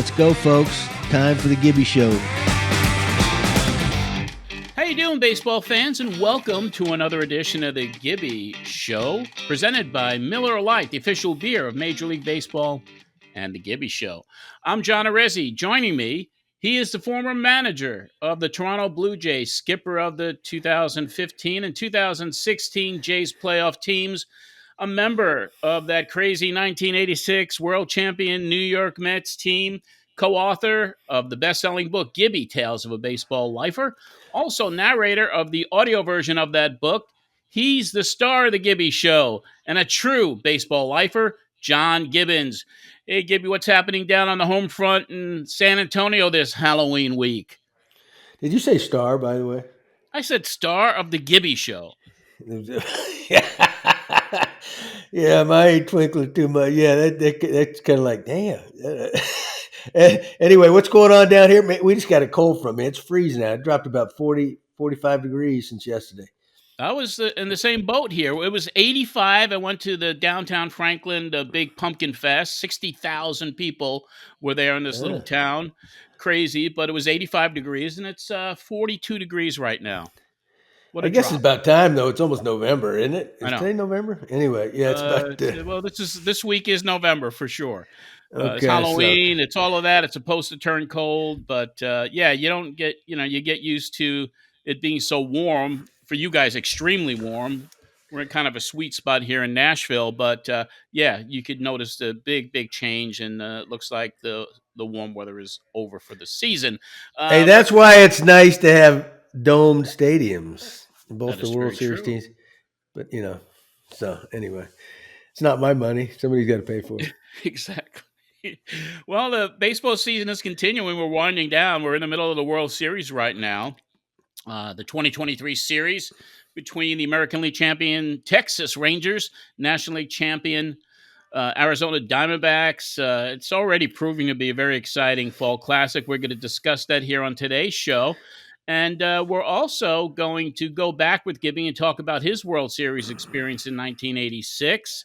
Let's go, folks. Time for the Gibby Show. How you doing, baseball fans, and welcome to another edition of the Gibby Show, presented by Miller Lite, the official beer of Major League Baseball and the Gibby Show. I'm John Arezzi. Joining me, he is the former manager of the Toronto Blue Jays, skipper of the 2015 and 2016 Jays playoff teams, a member of that crazy 1986 world champion New York Mets team, co-author of the best-selling book, Gibby, Tales of a Baseball Lifer, also narrator of the audio version of that book. He's the star of the Gibby Show and a true baseball lifer, John Gibbons. Hey, Gibby, what's happening down on the home front in San Antonio this Halloween week? Did you say star, by the way? I said star of the Gibby Show. Yeah, my ain't twinkling too much. Yeah, that's kind of like, damn. Anyway, what's going on down here? Man, we just got a cold front, man. It's freezing now. It dropped about 40, 45 degrees since yesterday. I was in the same boat here. It was 85. I went to the downtown Franklin, the big pumpkin fest. 60,000 people were there in this little town. Crazy, but it was 85 degrees, and it's 42 degrees right now. I guess it's about time, though. It's almost November, isn't it? Is today November? Anyway, yeah, it's about. Well, this week is November for sure. Okay, it's Halloween. It's all of that. It's supposed to turn cold, but yeah, you get used to it being so warm. For you guys, extremely warm. We're in kind of a sweet spot here in Nashville, but yeah, you could notice the big change, and it looks like the warm weather is over for the season. Hey, that's why it's nice to have domed stadiums in both the World Series teams. But so anyway, it's not my money. Somebody's got to pay for it. Exactly. Well, the baseball season is continuing. We're winding down. We're in the middle of the World Series right now. The 2023 series between the American League champion Texas Rangers, National League champion Arizona Diamondbacks. It's already proving to be a very exciting fall classic. We're going to discuss that here on today's show. And we're also going to go back with Gibby and talk about his World Series experience in 1986.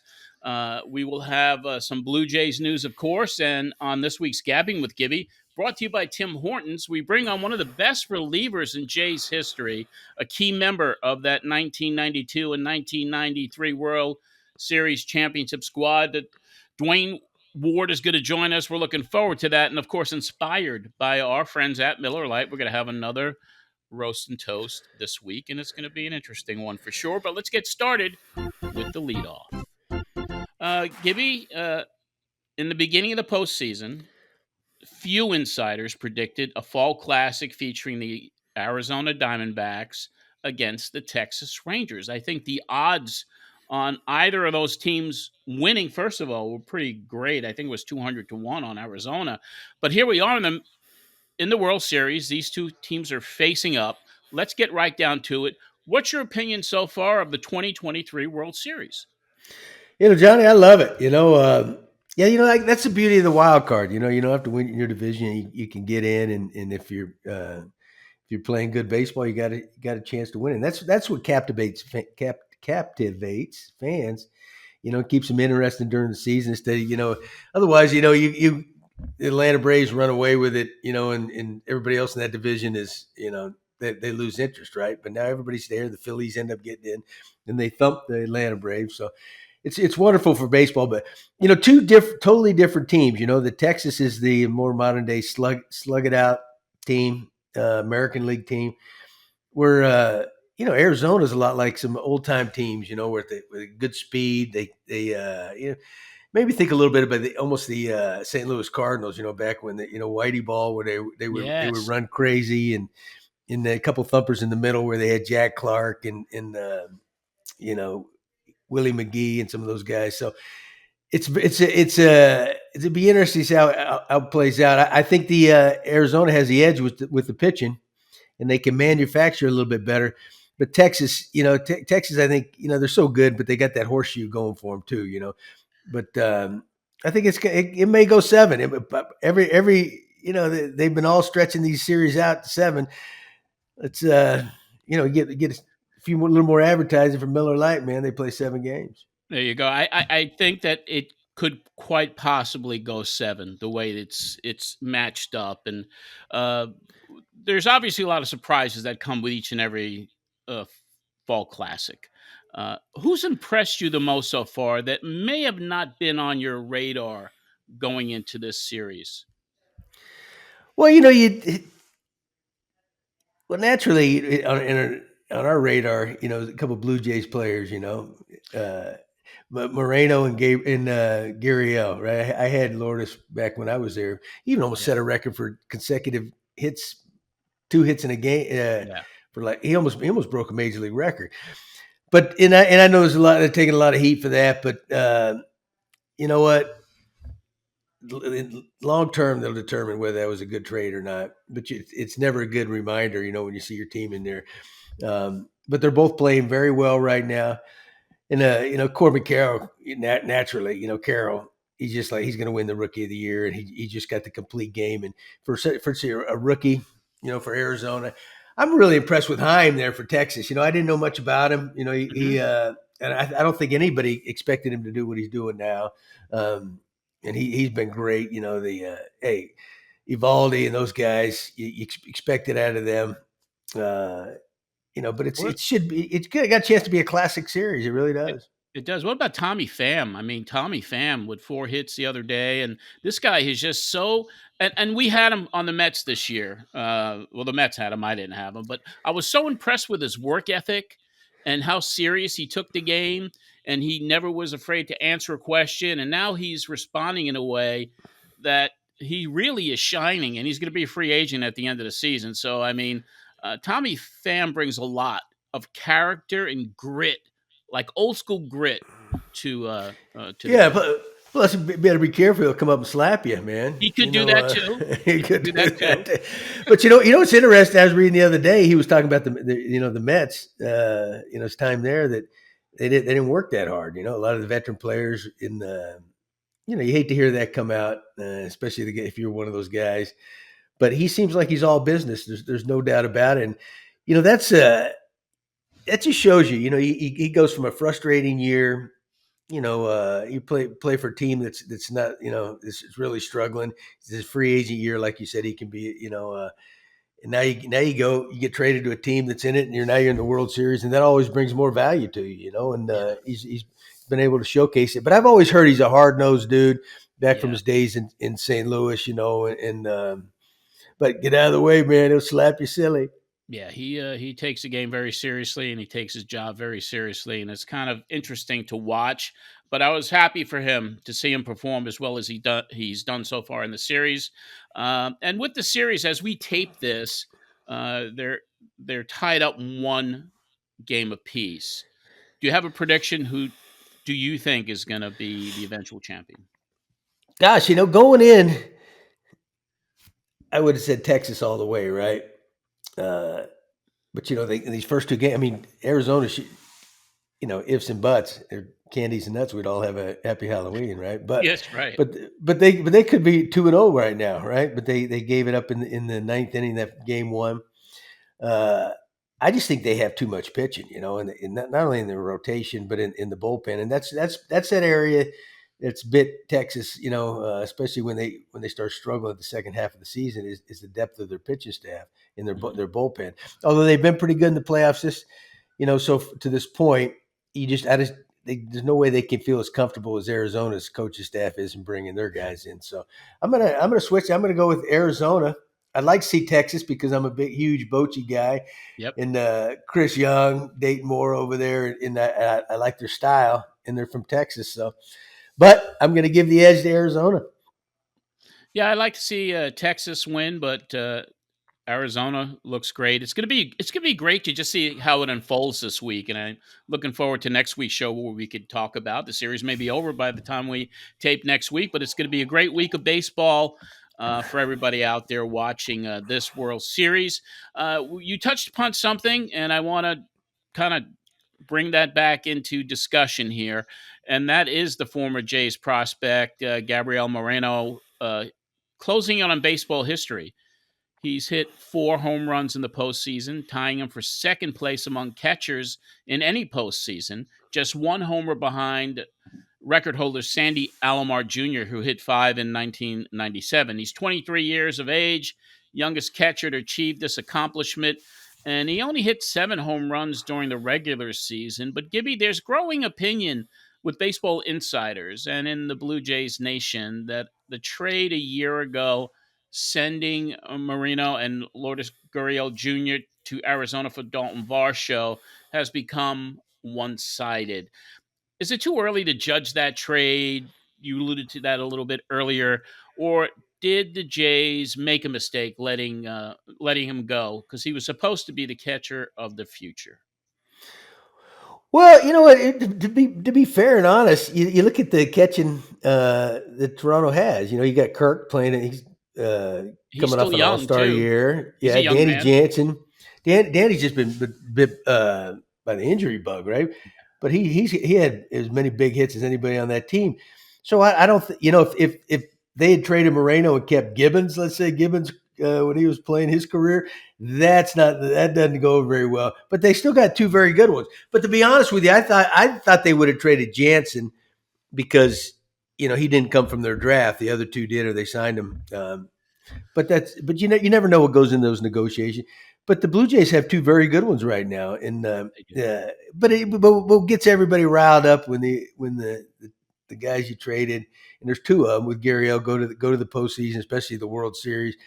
We will have some Blue Jays news, of course, and on this week's Gabbing with Gibby, brought to you by Tim Hortons, we bring on one of the best relievers in Jays history, a key member of that 1992 and 1993 World Series championship squad. Duane Ward is going to join us. We're looking forward to that. And, of course, inspired by our friends at Miller Lite, we're going to have another roast and toast this week, and it's going to be an interesting one for sure. But let's get started with the leadoff. Gibby, in the beginning of the postseason, few insiders predicted a fall classic featuring the Arizona Diamondbacks against the Texas Rangers. I think the odds on either of those teams winning, first of all, were pretty great. I think it was 200-1 on Arizona. But here we are in the World Series. These two teams are facing up. Let's get right down to it. What's your opinion so far of the 2023 World Series? Johnny, I love it. That's the beauty of the wild card. You don't have to win your division. You can get in, and if you're playing good baseball, you got a chance to win. And that's what captivates fans. Keeps them interested during the season instead of otherwise the Atlanta Braves run away with it. And everybody else in that division is they lose interest, right? But now everybody's there. The Phillies end up getting in, and they thump the Atlanta Braves. So. It's wonderful for baseball, but two totally different teams. The Texas is the more modern day slug it out team, American League team, where Arizona's a lot like some old time teams. With good speed, they maybe think a little bit about the St. Louis Cardinals. Back when the Whitey ball where they would run crazy, and in a couple thumpers in the middle where they had Jack Clark and Willie McGee and some of those guys. So it'd be interesting to see how it plays out. I think the Arizona has the edge with the pitching, and they can manufacture a little bit better. But Texas, Texas, I think they're so good, but they got that horseshoe going for them too. But I think it may go 7. They've been all stretching these series out to 7. Let's get a little more advertising from Miller Lite, man. They play 7 games. There you go. I think that could quite possibly go 7 the way it's matched up. And uh, there's obviously a lot of surprises that come with each and every uh, fall classic. Who's impressed you the most so far that may have not been on your radar going into this series? Well, naturally on our radar, a couple Blue Jays players, uh, Moreno and Gurriel, right? I had Lourdes back when I was there. He even almost Yeah, set a record for consecutive hits, 2 hits in a game. yeah. For like he almost broke a major league record. But and I know there's a lot they're taking a lot of heat for that. But you know what? Long term, they'll determine whether that was a good trade or not. But it's never a good reminder, when you see your team in there. But they're both playing very well right now. And Corbin Carroll, naturally, Carroll, he's going to win the Rookie of the Year, and he just got the complete game. And for a rookie, for Arizona, I'm really impressed with Heim there for Texas. I didn't know much about him. Hmm. And I don't think anybody expected him to do what he's doing now. And he's been great. Hey, Evaldi and those guys, you expect it out of them. Uh, but What it's good. It got a chance to be a classic series. It really it, does. it does. What about Tommy Pham? I mean, Tommy Pham with 4 hits the other day, and this guy is just so. And we had him on the Mets this year. Well, the Mets had him. I didn't have him, but I was so impressed with his work ethic and how serious he took the game, and he never was afraid to answer a question. And now he's responding in a way that he really is shining, and he's going to be a free agent at the end of the season. So, I mean, Tommy Pham brings a lot of character and grit, like old school grit, to the Yeah, game. but plus you better be careful. He'll come up and slap you, man. He could do that too. He He could could do do that too. that. But what's interesting? I was reading the other day. He was talking about the Mets. His time there that they didn't work that hard. A lot of the veteran players in the. You hate to hear that come out, especially if you're one of those guys. But he seems like he's all business. There's no doubt about it. And that's that just shows you. He goes from a frustrating year. You play for a team that's not is really struggling. It's his free agent year, like you said, he can be. And now you get traded to a team that's in it, and you're in the World Series, and that always brings more value to you. And Yeah, he's been able to showcase it. But I've always heard he's a hard nosed dude back from yeah. his days in St. Louis. And but get out of the way, man. He'll slap you silly. Yeah, he takes the game very seriously, and he takes his job very seriously, and it's kind of interesting to watch. But I was happy for him to see him perform as well as he's done so far in the series. And with the series, as we tape this, they're tied up 1 game apiece. Do you have a prediction? Who do you think is going to be the eventual champion? Gosh, going in, I would have said Texas all the way, right? Uh, but in these first 2 games, I mean, Arizona, ifs and buts, or candies and nuts, we'd all have a happy Halloween, right? But Yes, right. but they could be 2-0 right now, right? But they gave it up in the ninth inning, that game one. Uh, I just think they have too much pitching, and not only in the rotation but in the bullpen, and that's that area that's bit Texas, especially when they start struggling at the second half of the season is the depth of their pitching staff in Mhm. their bullpen. Although they've been pretty good in the playoffs, so to this point, there's no way they can feel as comfortable as Arizona's coaching staff is in bringing their guys in. So I'm gonna switch. I'm gonna go with Arizona. I'd like to see Texas because I'm a big, huge Bochy guy, Yep. and Chris Young, Dayton Moore over there, and I like their style, and they're from Texas. So, but I'm going to give the edge to Arizona. Yeah, I'd like to see Texas win, but Arizona looks great. It's gonna be great to just see how it unfolds this week, and I'm looking forward to next week's show where we could talk about the series. May be over by the time we tape next week, but it's going to be a great week of baseball for everybody out there watching this World Series. You touched upon something, and I want to kind of bring that back into discussion here, and that is the former Jays prospect Gabriel Moreno closing in on baseball history. He's hit 4 home runs in the postseason, tying him for second place among catchers in any postseason, just 1 homer behind record holder Sandy Alomar Jr., who hit five in 1997. He's 23 years of age, youngest catcher to achieve this accomplishment, and he only hit 7 home runs during the regular season. But Gibby, there's growing opinion with baseball insiders and in the Blue Jays nation that the trade a year ago, sending Moreno and Lourdes Gurriel Jr. to Arizona for Daulton Varsho, has become one-sided. Is it too early to judge that trade? You alluded to that a little bit earlier, or did the Jays make a mistake letting him go because he was supposed to be the catcher of the future? Well, you know what? To be fair and honest, you look at the catching that Toronto has. You know, you got Kirk playing. He's He's coming still off an All young Star too. year. He's a Yeah, young Danny man. Jansen. Danny's just been bit by the injury bug, right? But he had as many big hits as anybody on that team. So I don't you know if they had traded Moreno and kept Gibbons, let's say Gibbons when he was playing his career, that doesn't go very well. But they still got two very good ones. But to be honest with you, I thought they would have traded Jansen because he didn't come from their draft. The other two did, or they signed him. But you never know what goes in those negotiations. But the Blue Jays have two very good ones right now, and They do. but what gets everybody riled up when the guys you traded, and there's two of them with Gurriel go to the postseason, especially the World Series,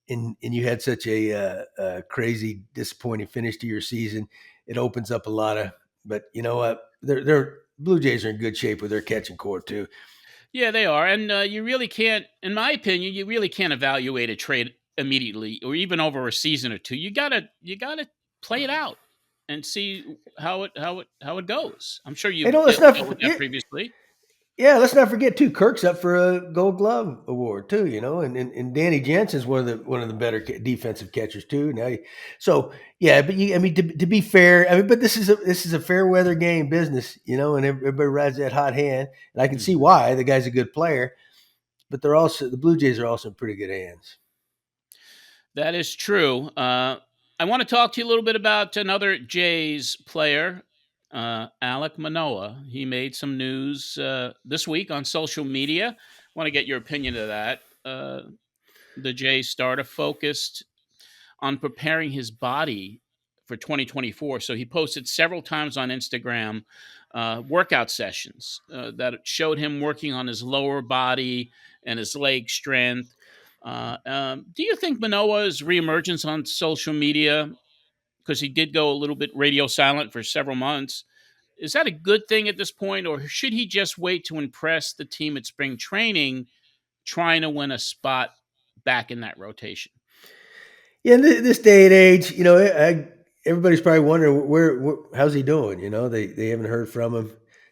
and you had such a crazy disappointing finish to your season. It opens up a lot of. But you know what? They're Blue Jays are in good shape with their catching core too. Yeah, they are, and you really can't, in my opinion, you really can't evaluate a trade immediately or even over a season or two. You gotta play it out and see how it goes. I'm sure Hey, you've don't let's dealt, not dealt with that forget. previously. Yeah, let's not forget too. Kirk's up for a Gold Glove award too, and Danny Jansen's one of the better defensive catchers too. So yeah, but I mean, to be fair, I mean, but this is a fair weather game business, and everybody rides that hot hand, and I can see Mhm. why the guy's a good player, but the Blue Jays are also in pretty good hands. That is true. I want to talk to you a little bit about another Jays player, Alec Manoa. He made some news this week on social media. Want to get your opinion of that. The Jays starter focused on preparing his body for 2024. So he posted several times on Instagram workout sessions that showed him working on his lower body and his leg strength. Do you think Manoa's reemergence on social media, because he did go a little bit radio silent for several months, is that a good thing at this point, or should he just wait to impress the team at spring training, trying to win a spot back in that rotation? Yeah, in this day and age, everybody's probably wondering how's he doing. They haven't heard from him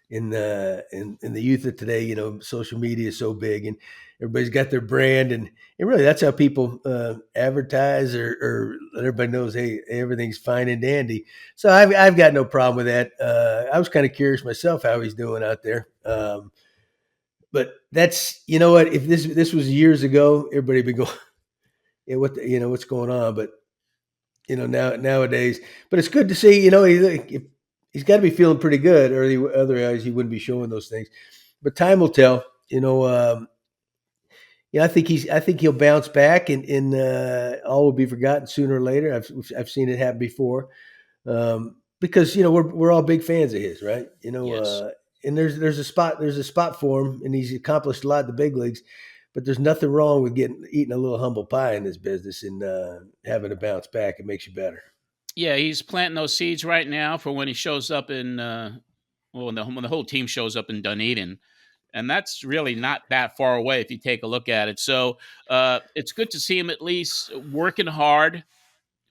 in the youth of today. Social media is so big, and everybody's got their brand, and really that's how people advertise or let everybody knows, hey, everything's fine and dandy. So I've got no problem with that. I was kind of curious myself how he's doing out there. But that's what if this was years ago, everybody'd be going, yeah, what's going on, but nowadays. But it's good to see. He's got to be feeling pretty good, or otherwise he wouldn't be showing those things. But time will tell. I think he'll bounce back, and all will be forgotten sooner or later. I've seen it happen before, because we're all big fans of his, right? Yes. And there's a spot for him, and he's accomplished a lot in the big leagues. But there's nothing wrong with eating a little humble pie in this business and having to bounce back. It makes you better. Yeah, he's planting those seeds right now for when he shows up in well, when the whole team shows up in Dunedin, and that's really not that far away if you take a look at it. So it's good to see him at least working hard,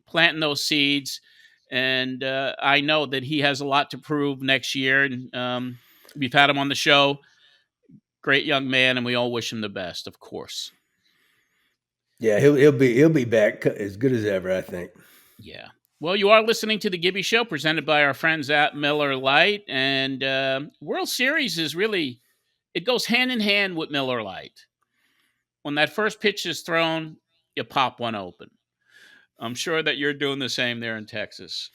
planting those seeds, and I know that he has a lot to prove next year. And we've had him on the show, great young man, and we all wish him the best, of course. Yeah, he'll be back as good as ever, I think. Yeah. Well, you are listening to the Gibby Show, presented by our friends at Miller Lite, and World Series is really, it goes hand in hand with Miller Lite. When that first pitch is thrown, you pop one open. I'm sure that you're doing the same there in Texas.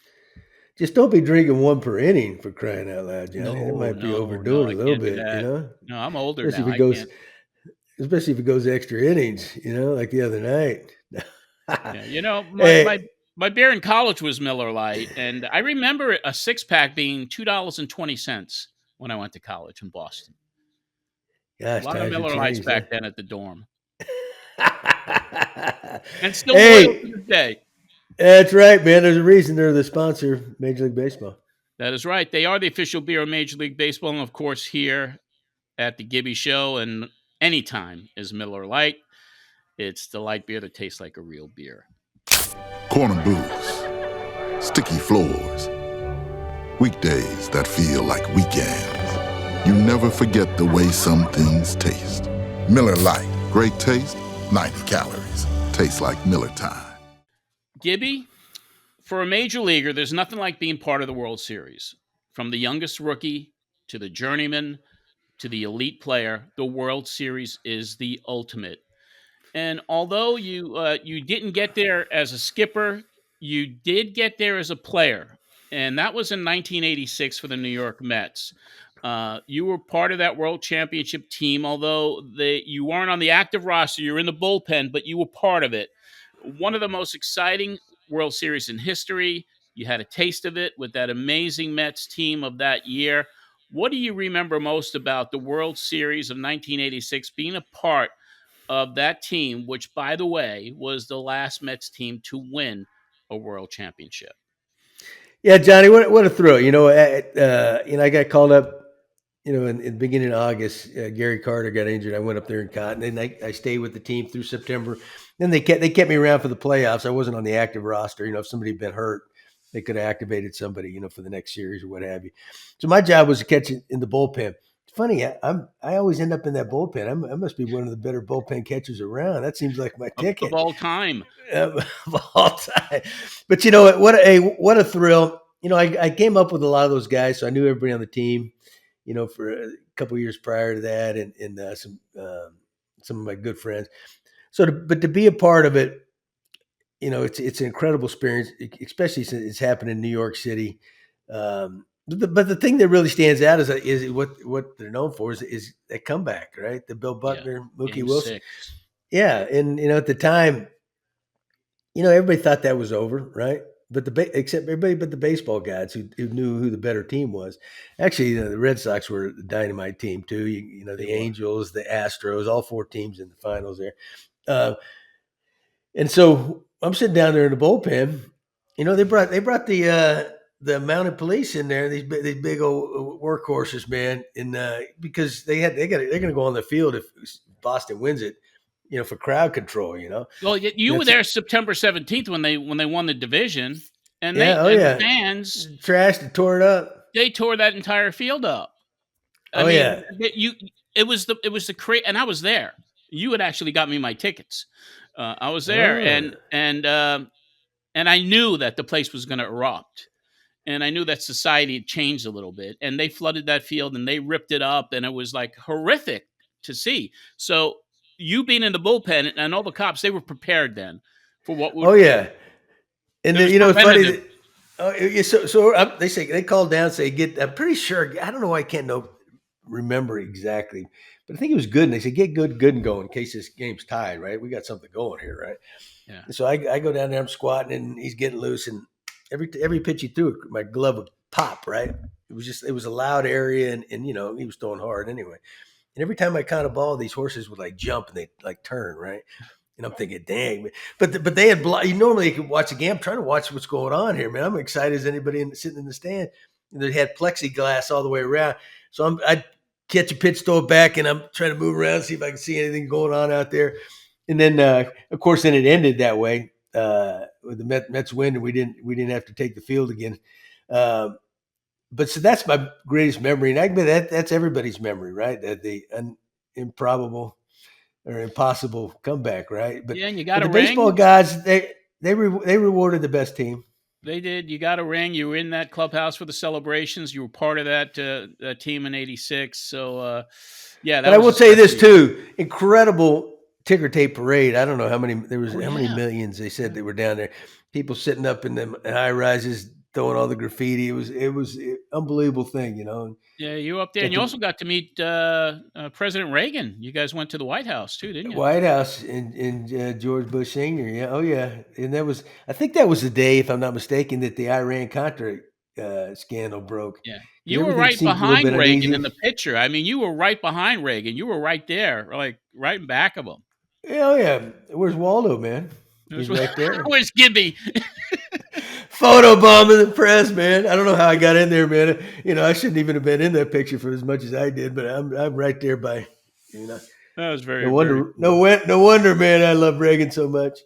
Just don't be drinking one per inning for crying out loud, Johnny. That No, might be no, overdoing no, it a I little can't do bit, that. No, I'm older especially now. if it I goes, can't. especially if it goes extra innings, like the other night. Yeah, you know, my Hey, my my beer in college was Miller Lite, and I remember a 6-pack being $2.20 when I went to college in Boston. A gosh, lot of times have Miller Lites changed, huh? back then at the dorm, and still loyal to Hey, this day. that's right, man. There's a reason they're the sponsor of Major League Baseball. That is right. They are the official beer of Major League Baseball, and of course, here at the Gibby Show, and anytime is Miller Lite. It's the light beer that tastes like a real beer. Corner booths, sticky floors, weekdays that feel like weekends. You never forget the way some things taste. Miller Lite, great taste, 90 calories. Tastes like Miller time. Gibby, for a major leaguer, there's nothing like being part of the World Series. From the youngest rookie to the journeyman to the elite player, the World Series is the ultimate. And although you didn't get there as a skipper, you did get there as a player, and that was in 1986 for the New York Mets. You were part of that World Championship team, although you weren't on the active roster. You were in the bullpen, but you were part of it. One of the most exciting World Series in history. You had a taste of it with that amazing Mets team of that year. What do you remember most about the World Series of 1986 being a part of that team, which, by the way, was the last Mets team to win a world championship? Yeah, Johnny, what a thrill! I got called up. In the beginning of August, Gary Carter got injured. I went up there and caught, and then I stayed with the team through September. Then they kept me around for the playoffs. I wasn't on the active roster. If somebody had been hurt, they could have activated somebody, for the next series or what have you. So my job was to catch it in the bullpen. It's funny. I always end up in that bullpen. I must be one of the better bullpen catchers around. That seems like my Of ticket all time. of all time. But you know what a thrill. I came up with a lot of those guys, so I knew everybody on the team. For a couple of years prior to that, and some of my good friends. But to be a part of it, it's an incredible experience, especially since it's happened in New York City. But the thing that really stands out is what they're known for is a comeback, right? The Bill Yeah. Buckner, Mookie Game Wilson, 6. yeah, and at the time, everybody thought that was over, right? But except everybody but the baseball guys who knew who the better team was. Actually, the Red Sox were the dynamite team too. They The were. Angels, the Astros, all four teams in the finals there. Uh, and so I'm sitting down there in the bullpen. They brought the mounted police in there. These big old workhorses, man, and because they're going to go on the field if Boston wins it, for crowd control. Well, you were That's there September 17th when they won the division, and Yeah, oh yeah. fans, Trashed and tore it up. they tore that entire field up. I Oh mean, yeah. it was the crazy, and I was there. You had actually got me my tickets. I was there, Oh. and I knew that the place was going to erupt, and I knew that society had changed a little bit, and they flooded that field and they ripped it up, and it was like horrific to see. So you being in the bullpen and all the cops, they were prepared then for what would. Oh yeah. And It then was it's funny preventative. that they say they called down, say get. I'm pretty sure. I don't know why I can't remember exactly, but I think it was good. And they said get good and go in case this game's tied. Right, we got something going here, right? Yeah. And so I go down there, I'm squatting, and he's getting loose, and every pitch he threw, my glove would pop. Right, it was a loud area, and he was throwing hard anyway. And every time I caught a ball, these horses would like jump and they like turn, right? And I'm thinking, dang, man. But they had you normally you could watch a game. I'm trying to watch what's going on here, man. I'm excited as anybody sitting in the stand. And they had plexiglass all the way around. So I catch a pitch, throw it back, and I'm trying to move around, see if I can see anything going on out there. And then, of course, then it ended that way with the Mets win, and we didn't have to take the field again. But so that's my greatest memory, and I bet that's everybody's memory, right? That the improbable or impossible comeback, right? But Yeah, and you but got a the baseball ring. guys, they rewarded the best team. They did. You got a ring. You were in that clubhouse for the celebrations. You were part of that team in '86. So, yeah, But that I was will a tell you special this year. too: incredible ticker tape parade. I don't know how many Oh how many yeah. millions they said Yeah. they were down there. People sitting up in the high rises, throwing all the graffiti. It was an unbelievable thing, you know. Yeah, you were up there, and you also got to meet President Reagan. You guys went to the White House too, didn't you? White House and George Bush Sr. Yeah, oh yeah, and I think that was the day, if I'm not mistaken, that the Iran-Contra scandal broke. Yeah, you were right behind Reagan in the picture. I mean, you were right behind Reagan. You were right there, like right in back of him. Yeah, oh yeah. Where's Waldo, man? He's right there. Where's Gibby? Photobombing the press, man. I don't know how I got in there, man. You know, I shouldn't even have been in that picture for as much as I did, but I'm right there by, you know. That was very. No wonder, very cool. no wonder, man. I love Reagan so much.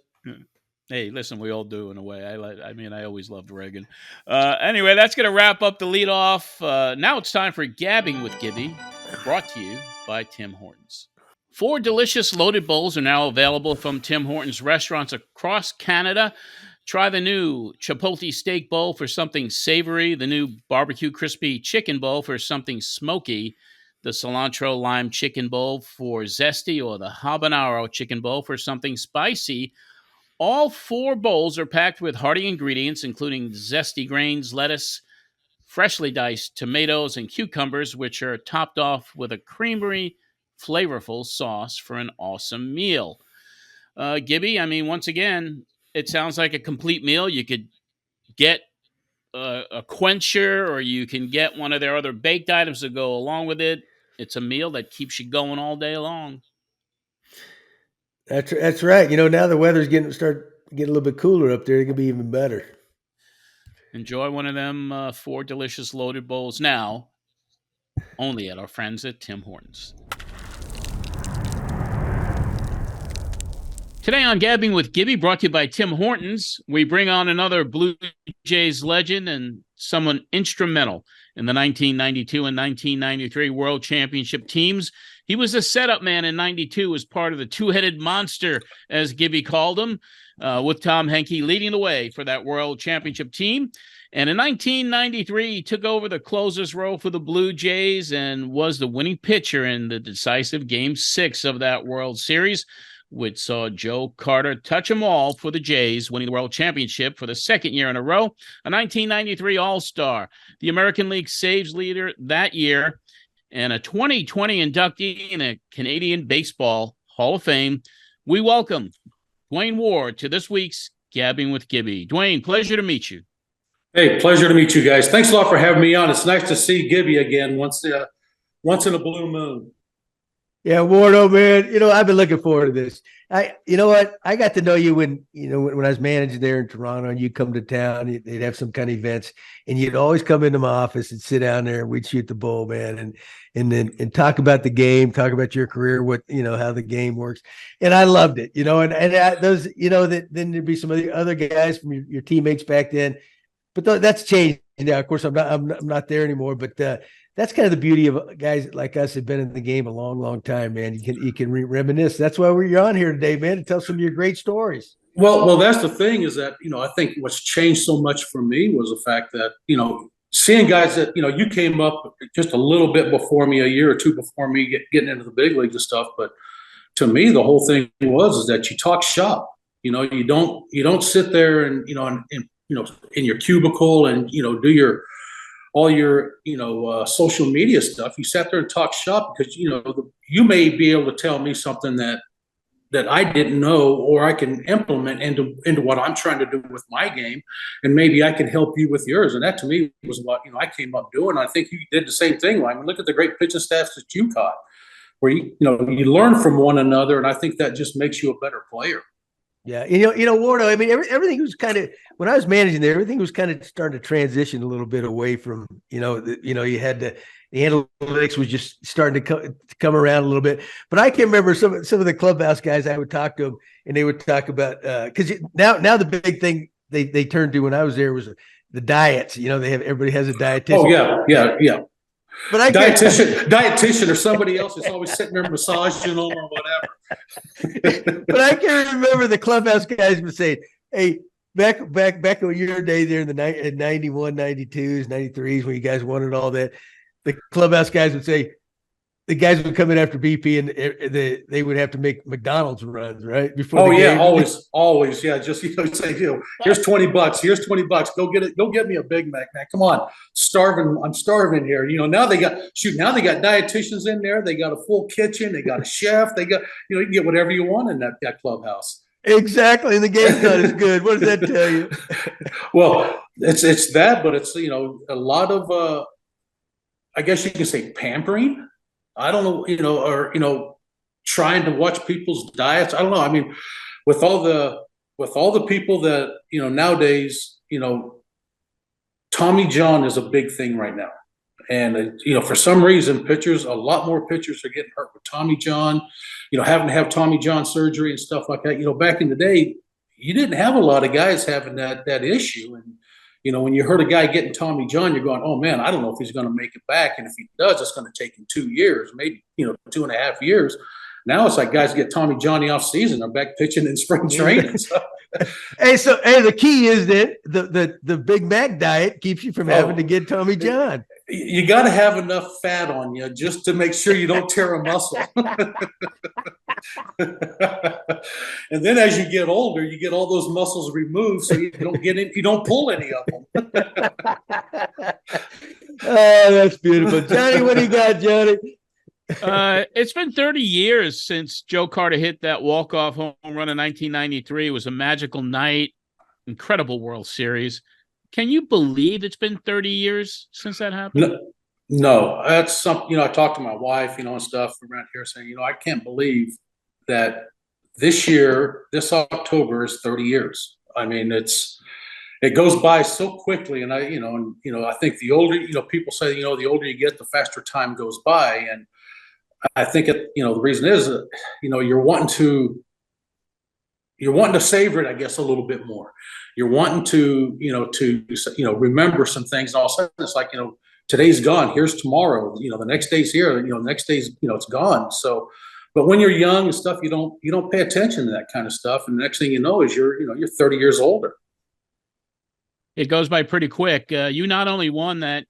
Hey, listen, we all do in a way. I always loved Reagan. Anyway, that's going to wrap up the leadoff. Now it's time for Gabbing with Gibby, brought to you by Tim Hortons. 4 delicious loaded bowls are now available from Tim Hortons restaurants across Canada. Try the new Chipotle steak bowl for something savory, the new barbecue crispy chicken bowl for something smoky, the cilantro lime chicken bowl for zesty, or the habanero chicken bowl for something spicy. All 4 bowls are packed with hearty ingredients, including zesty grains, lettuce, freshly diced tomatoes, and cucumbers, which are topped off with a creamy, flavorful sauce for an awesome meal. Gibby, I mean, once again, it sounds like a complete meal. You could get a quencher, or you can get one of their other baked items to go along with it. It's a meal that keeps you going all day long. That's right. You know, now the weather's getting a little bit cooler up there. It could be even better. Enjoy one of them 4 delicious loaded bowls now, only at our friends at Tim Hortons. Today on Gabbing with Gibby, brought to you by Tim Hortons, we bring on another Blue Jays legend and someone instrumental in the 1992 and 1993 World Championship teams. He was a setup man in 92 as part of the two-headed monster, as Gibby called him, with Tom Henke leading the way for that World Championship team. And in 1993, he took over the closer's role for the Blue Jays and was the winning pitcher in the decisive Game 6 of that World Series, which saw Joe Carter touch them all for the Jays, winning the World Championship for the second year in a row. A 1993 All-Star, the American League saves leader that year, and a 2020 inductee in the Canadian Baseball Hall of Fame. We welcome Duane Ward to this week's Gabbing with Gibby. Duane, pleasure to meet you. Hey, pleasure to meet you guys. Thanks a lot for having me on. It's nice to see Gibby again once in a blue moon. Yeah, Wardo, man. You know, I've been looking forward to this. You know what? I got to know you when I was managing there in Toronto, and you'd come to town. They'd have some kind of events, and you'd always come into my office and sit down there, and we'd shoot the bull, man, and talk about the game, talk about your career, how the game works, and I loved it. Those, then there'd be some of the other guys from your teammates back then, but that's changed now. Of course, I'm not there anymore, but that's kind of the beauty of guys like us who've been in the game a long, long time, man. You can reminisce. That's why you're on here today, man, to tell some of your great stories. Well, that's the thing is that, I think what's changed so much for me was the fact that, seeing guys that, you came up just a little bit before me, a year or two before me getting into the big leagues and stuff. But to me, the whole thing is that you talk shop. You don't sit there and, in your cubicle and, do all your social media stuff. You sat there and talked shop because you may be able to tell me something that I didn't know, or I can implement into what I'm trying to do with my game, and maybe I can help you with yours. And that to me was what I came up doing. I think you did the same thing. I mean, look at the great pitching staffs that you caught, where you learn from one another, and I think that just makes you a better player. Yeah, Wardo. I mean, everything was kind of, when I was managing there, everything was kind of starting to transition a little bit away from, you had the analytics was just starting to come around a little bit. But I can remember some of the clubhouse guys. I would talk to them, and they would talk about because now the big thing they turned to when I was there was the diets. Everybody has a dietitian. Oh yeah. But dietitian or somebody else is always sitting there massaging them or whatever. But I can remember the clubhouse guys would say, "Hey, back in your day there in the 91, 92s, 93s, when you guys wanted all that, the clubhouse guys would say, the guys would come in after BP and they would have to make McDonald's runs, right? Before Oh the yeah, game. always. Yeah, just say, here's $20. Here's $20. Go get it. Go get me a Big Mac, man. Come on, starving. I'm starving here. Now they got dietitians in there. They got a full kitchen. They got a chef. They got you can get whatever you want in that clubhouse. Exactly, and the game's not as good. What does that tell you? Well, it's that, but it's a lot of I guess you can say pampering. I don't know, or trying to watch people's diets. I don't know. I mean, with all the people that nowadays, Tommy John is a big thing right now, and for some reason, a lot more pitchers are getting hurt with Tommy John. Having to have Tommy John surgery and stuff like that. Back in the day, you didn't have a lot of guys having that issue, and when you heard a guy getting Tommy John, you're going, oh man, I don't know if he's going to make it back. And if he does, it's going to take him 2 years, maybe, 2.5 years. Now it's like guys get Tommy John the off season. They're back pitching in spring training. So. Hey, the key is that the Big Mac diet keeps you from having to get Tommy John. You got to have enough fat on you just to make sure you don't tear a muscle. And then as you get older, you get all those muscles removed, so you don't pull any of them. Oh, that's beautiful. Johnny, what do you got, Johnny? It's been 30 years since Joe Carter hit that walk-off home run in 1993. It was a magical night, incredible World Series. Can you believe it's been 30 years since that happened? No, that's something, I talked to my wife, and stuff around here saying, I can't believe that this October is 30 years. I mean, it goes by so quickly. And I think the older, people say, the older you get, the faster time goes by. And I think the reason is, you're wanting to savor it, I guess, a little bit more. You're wanting to remember some things. And all of a sudden it's like, today's gone. Here's tomorrow. The next day's here. The next day's, it's gone. So, but when you're young and stuff, you don't pay attention to that kind of stuff. And the next thing you know is you're 30 years older. It goes by pretty quick. You not only won that,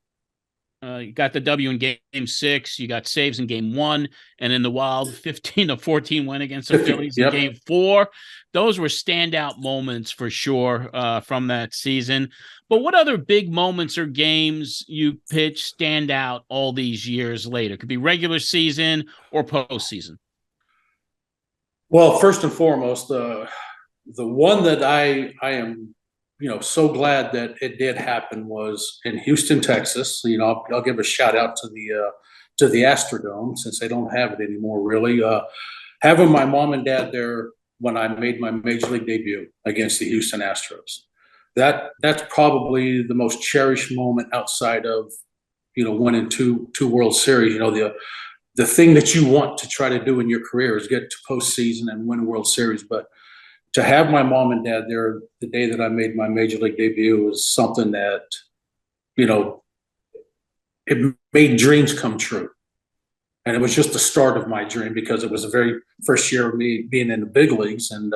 you got the W in Game 6, you got saves in Game 1, and in the Wild 15-14 win against the Phillies in Game 4. Those were standout moments for sure from that season. But what other big moments or games you pitched stand out all these years later? It could be regular season or postseason. Well, first and foremost, the one that I am so glad that it did happen was in Houston, Texas. I'll give a shout out to the Astrodome, since they don't have it anymore, really. Having my mom and dad there when I made my major league debut against the Houston Astros. That's probably the most cherished moment outside of, winning two World Series. The thing that you want to try to do in your career is get to postseason and win a World Series. But to have my mom and dad there the day that I made my major league debut was something that, it made dreams come true. And it was just the start of my dream, because it was the very first year of me being in the big leagues and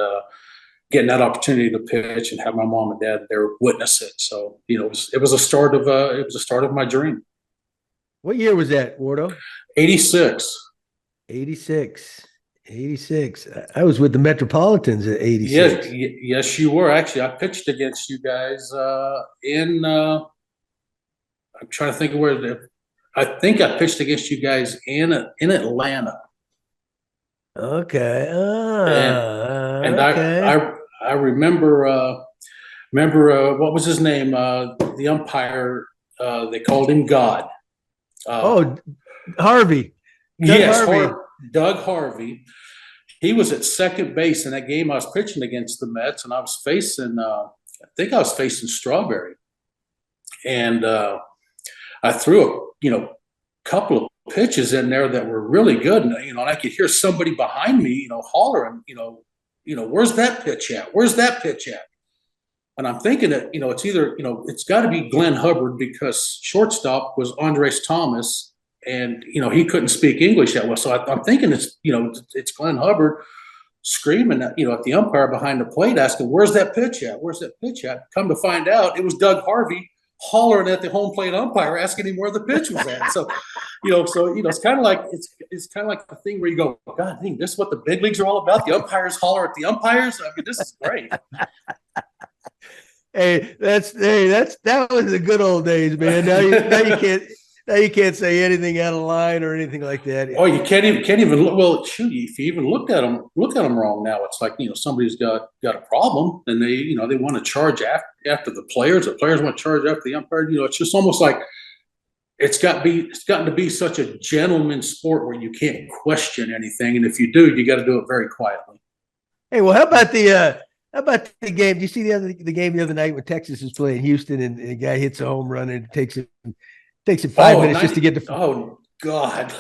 getting that opportunity to pitch and have my mom and dad there witness it. So, it was a start of my dream. What year was that, Wardo? 86. 86. I was with the Metropolitans at 86. Yes, you were. Actually, I pitched against you guys in I'm trying to think of where I think I pitched against you guys in Atlanta. Okay. And okay. I remember what was his name? The umpire, they called him God. Harvey. Doug Harvey. He was at second base in that game. I was pitching against the Mets, and I was facing Strawberry. And I threw a couple of pitches in there that were really good, and I could hear somebody behind me, hollering, where's that pitch at? Where's that pitch at? And I'm thinking that, it's either, it's got to be Glenn Hubbard, because shortstop was Andres Thomas, and, he couldn't speak English that well. So I'm thinking it's Glenn Hubbard screaming at the umpire behind the plate, asking, where's that pitch at? Where's that pitch at? Come to find out, it was Doug Harvey hollering at the home plate umpire, asking him where the pitch was at. So, it's kind of like it's kind of like the thing where you go, God, dang, this is what the big leagues are all about. The umpires holler at the umpires. I mean, this is great. That was the good old days, man. Now you can't say anything out of line or anything like that. Oh, you can't even look. Well, shoot, if you even look at them wrong now, it's like, somebody's got a problem, and they want to charge after the players. The players want to charge after the umpire. It's just almost like it's gotten to be such a gentleman's sport where you can't question anything, and if you do, you got to do it very quietly. Hey, well, how about the game? Do you see the game the other night when Texas was playing Houston, and a guy hits a home run and it takes it 5 minutes just to get the. Oh God,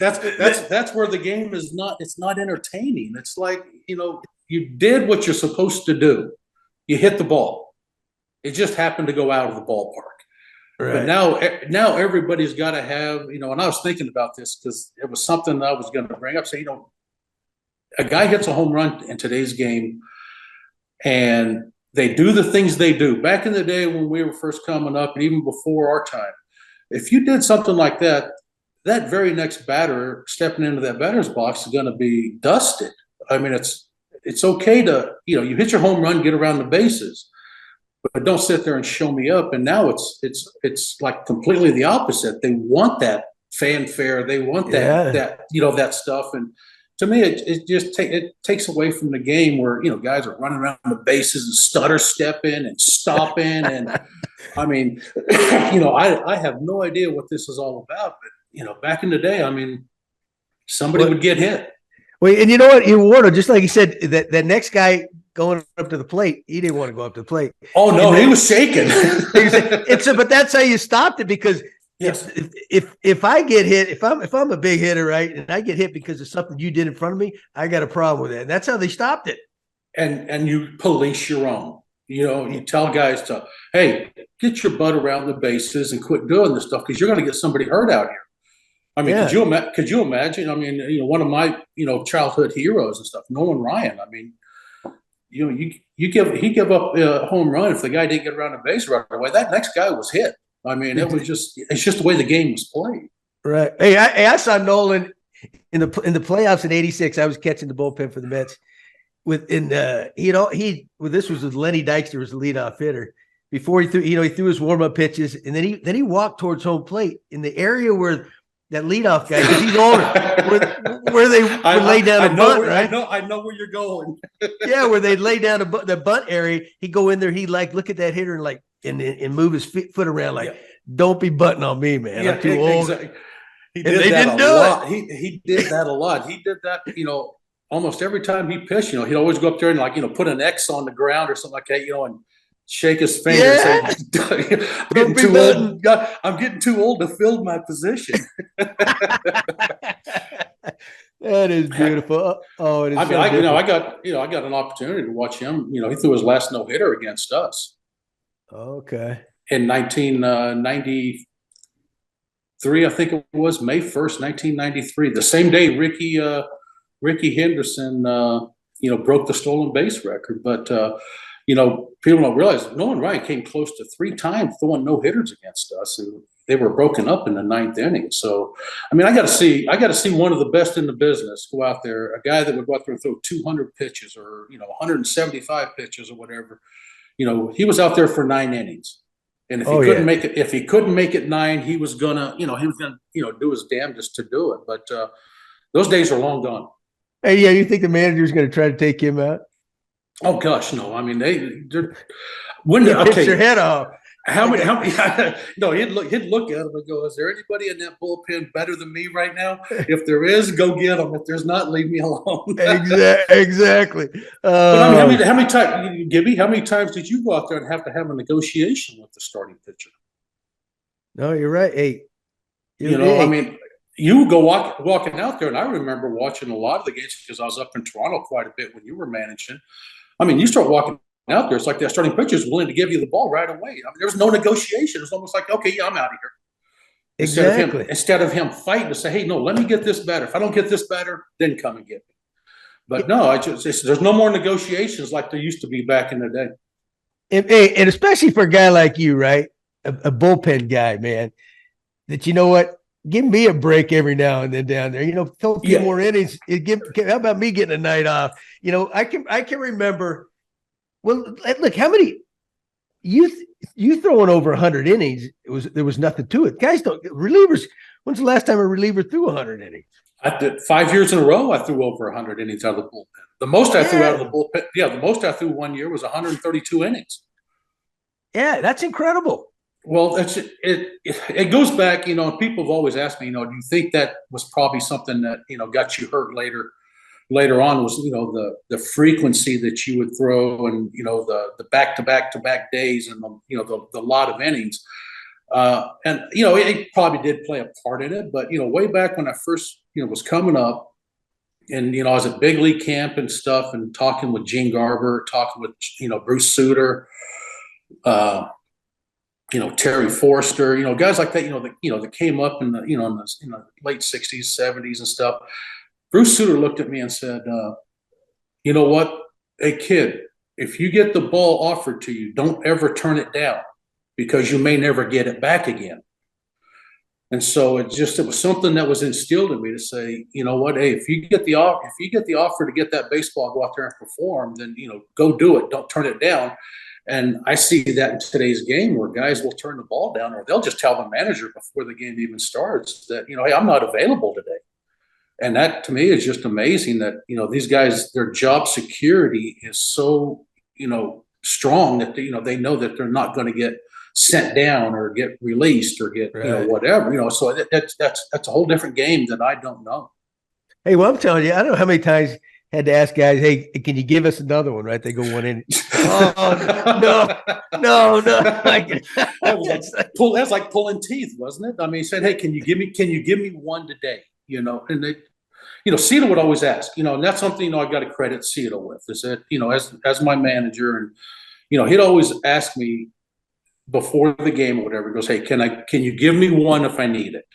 that's where the game is not. It's not entertaining. It's like you did what you're supposed to do. You hit the ball. It just happened to go out of the ballpark. Right. But now everybody's got to have And I was thinking about this because it was something I was going to bring up. Say a guy hits a home run in today's game, and they do the things they do. Back in the day when we were first coming up, and even before our time, if you did something like that, that very next batter stepping into that batter's box is going to be dusted. I mean, it's okay to you hit your home run, get around the bases, but don't sit there and show me up. And now it's like completely the opposite. They want that fanfare. They want that stuff. And to me, it takes away from the game where guys are running around the bases and stutter stepping and stopping, and I mean, I have no idea what this is all about. But back in the day, I mean, somebody would get hit. Well, and you know what, Warner, just like you said, that next guy going up to the plate, he didn't want to go up to the plate. Oh no, he was shaking. But that's how you stopped it, because. Yes. If I get hit, if I'm a big hitter, right, and I get hit because of something you did in front of me, I got a problem with that. And that's how they stopped it. And you police your own. You tell guys to, hey, get your butt around the bases and quit doing this stuff, because you're going to get somebody hurt out here. I mean, could you imagine? I mean, one of my childhood heroes and stuff, Nolan Ryan. I mean, he give up a home run if the guy didn't get around the base right away. That next guy was hit. I mean, it's just the way the game was played. Right. Hey, I saw Nolan in the playoffs in '86. I was catching the bullpen for the Mets. This was with Lenny Dykstra as the leadoff hitter. Before he threw his warm up pitches, and then he walked towards home plate in the area where that leadoff guy, because he's older, where they would lay down a bunt, right? I know where you're going. Yeah, where they'd lay down the bunt area. He'd go in there. He'd look at that hitter and move his foot around don't be butting on me, man. I'm too old. Exactly. He did that a lot. He did that a lot. He did that, almost every time he pitched. He'd always go up there and put an X on the ground or something like that, and shake his finger and say, I'm getting too old to fill my position. That is beautiful. Oh, it is. I got an opportunity to watch him. He threw his last no-hitter against us. Okay. In 1993, I think it was May 1st, 1993. The same day Ricky Henderson, broke the stolen base record. But people don't realize Nolan Ryan came close to 3 times throwing no hitters against us, and they were broken up in the 9th inning. So, I mean, I got to see one of the best in the business go out there, a guy that would go out there and throw 200 pitches or 175 pitches or whatever. He was out there for 9 innings. And if he couldn't make it 9, he was gonna do his damnedest to do it. But those days are long gone. Hey, yeah, you think the manager's going to try to take him out? Oh gosh, no. I mean, they're when they pitch your head off. How many? No, he'd look at him and go, "Is there anybody in that bullpen better than me right now? If there is, go get them. If there's not, leave me alone." Exactly. But I mean, how many times, Gibby? How many times did you go out there and have to have a negotiation with the starting pitcher? No, you're right. Hey, I mean, you go walking out there, and I remember watching a lot of the games because I was up in Toronto quite a bit when you were managing. I mean, you start walking out there, it's like that starting pitcher is willing to give you the ball right away. I mean, there was no negotiation. It was almost like, okay, yeah, I'm out of here. Instead of him fighting to say, hey, no, let me get this batter. If I don't get this batter, then come and get me. But no, there's no more negotiations like there used to be back in the day. and especially for a guy like you, right? A bullpen guy, man. That, you know what? Give me a break every now and then down there. You know, throw a few more innings. How about me getting a night off? You know, I can remember. Well, look, how many you throwing over 100 innings? There was nothing to it. Guys don't relievers. When's the last time a reliever threw 100 innings? I did 5 years in a row. I threw over 100 innings out of the bullpen. The most I threw out of the bullpen. Yeah, the most I threw one year was 132 innings. Yeah, that's incredible. Well, it goes back, you know, and people have always asked me, you know, do you think that was probably something that, you know, got you hurt later on was, you know, the frequency that you would throw and, you know, the back-to-back days and, you know, the lot of innings. And, you know, it probably did play a part in it. But, you know, way back when I first, you know, was coming up and, you know, I was at big league camp and stuff and talking with Gene Garber, talking with, you know, Bruce Sutter, you know, Terry Forster, you know, guys like that, that came up in the, you know, in the late 60s, 70s and stuff. Bruce Sutter looked at me and said, you know what, hey kid, if you get the ball offered to you, don't ever turn it down because you may never get it back again. And so it was something that was instilled in me to say, you know what, hey, if you get the offer to get that baseball, go out there and perform, then, you know, go do it. Don't turn it down. And I see that in today's game where guys will turn the ball down or they'll just tell the manager before the game even starts that, you know, hey, I'm not available today. And that to me is just amazing that, you know, these guys, their job security is so, you know, strong that, you know, they know that they're not going to get sent down or get released or get, you know, whatever, you know, so that's a whole different game that I don't know. Hey, well, I'm telling you, I don't know how many times had to ask guys, hey, can you give us another one? Right? They go one in. Oh, no. That's like pulling teeth, wasn't it? I mean, he said, hey, can you give me one today? You know, and they, you know, Cito would always ask, you know, and that's something, you know, I got to credit Cito with is that, you know, as my manager and, you know, he'd always ask me before the game or whatever, he goes, hey, can you give me one if I need it?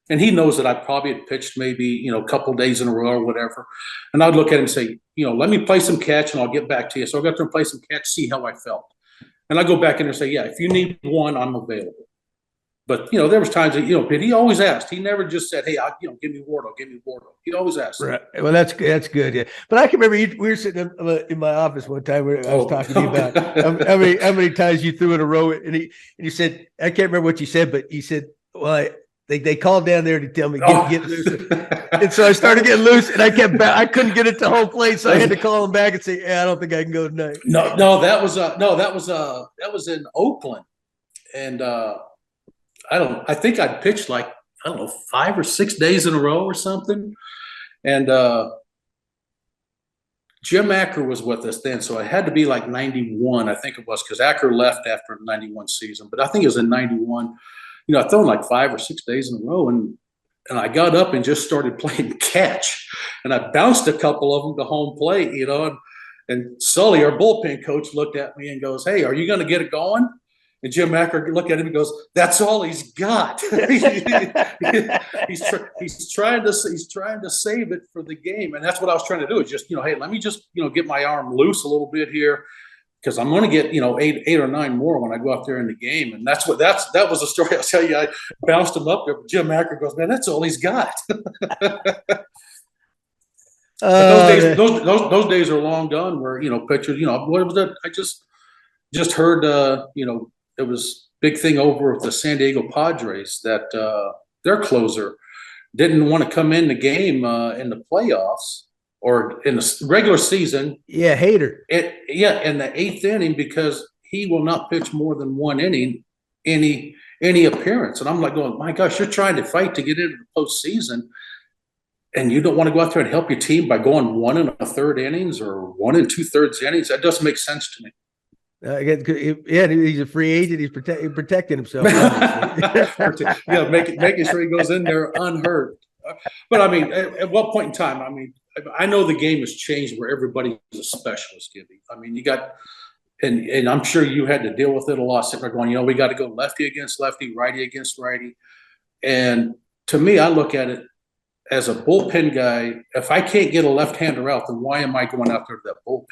And he knows that I probably had pitched maybe, you know, a couple days in a row or whatever. And I'd look at him and say, you know, let me play some catch and I'll get back to you. So I got to play some catch, see how I felt. And I go back in and say, yeah, if you need one, I'm available. But, you know, there was times that, you know, but he always asked. He never just said, hey, give me Wardo. He always asked. Right. Well, that's good. Yeah. But I can remember we were sitting in my office one time where I was talking to you about how many times you threw in a row. And you said, I can't remember what you said, but you said, well, they called down there to tell me get loose. And so I started getting loose and I couldn't get it to home plate. So I had to call him back and say, yeah, I don't think I can go tonight. No, that was in Oakland. And, I think I'd pitched like, 5 or 6 days in a row or something. And Jim Acker was with us then. So it had to be like 91, I think it was, because Acker left after the 91 season. But I think it was in 91. You know, I thrown like 5 or 6 days in a row. And I got up and just started playing catch. And I bounced a couple of them to home plate, you know. And Sully, our bullpen coach, looked at me and goes, hey, are you going to get it going? And Jim Acker looked at him and goes, "That's all he's got." he's trying to save it for the game, and that's what I was trying to do. Is just, you know, hey, let me just, you know, get my arm loose a little bit here because I'm going to get, you know, eight or nine more when I go out there in the game, and that was the story. I'll tell you, I bounced him up there. Jim Acker goes, "Man, that's all he's got." Those days are long gone. Where, you know, pitchers, you know, what was that? I just heard, you know. It was a big thing over with the San Diego Padres that their closer didn't want to come in the game in the playoffs or in the regular season. Yeah, Hader. In the 8th inning because he will not pitch more than one inning any appearance. And I'm like going, my gosh, you're trying to fight to get into the postseason, and you don't want to go out there and help your team by going 1 1/3 innings or 1 2/3 innings. That doesn't make sense to me. Yeah, he's a free agent. He's protecting himself. Yeah, making sure he goes in there unhurt. But I mean, at what point in time? I mean, I know the game has changed where everybody is a specialist, Gibby. I mean, you got, and I'm sure you had to deal with it a lot. Sitting there going, you know, we got to go lefty against lefty, righty against righty. And to me, I look at it as a bullpen guy. If I can't get a left-hander out, then why am I going out there to that bullpen?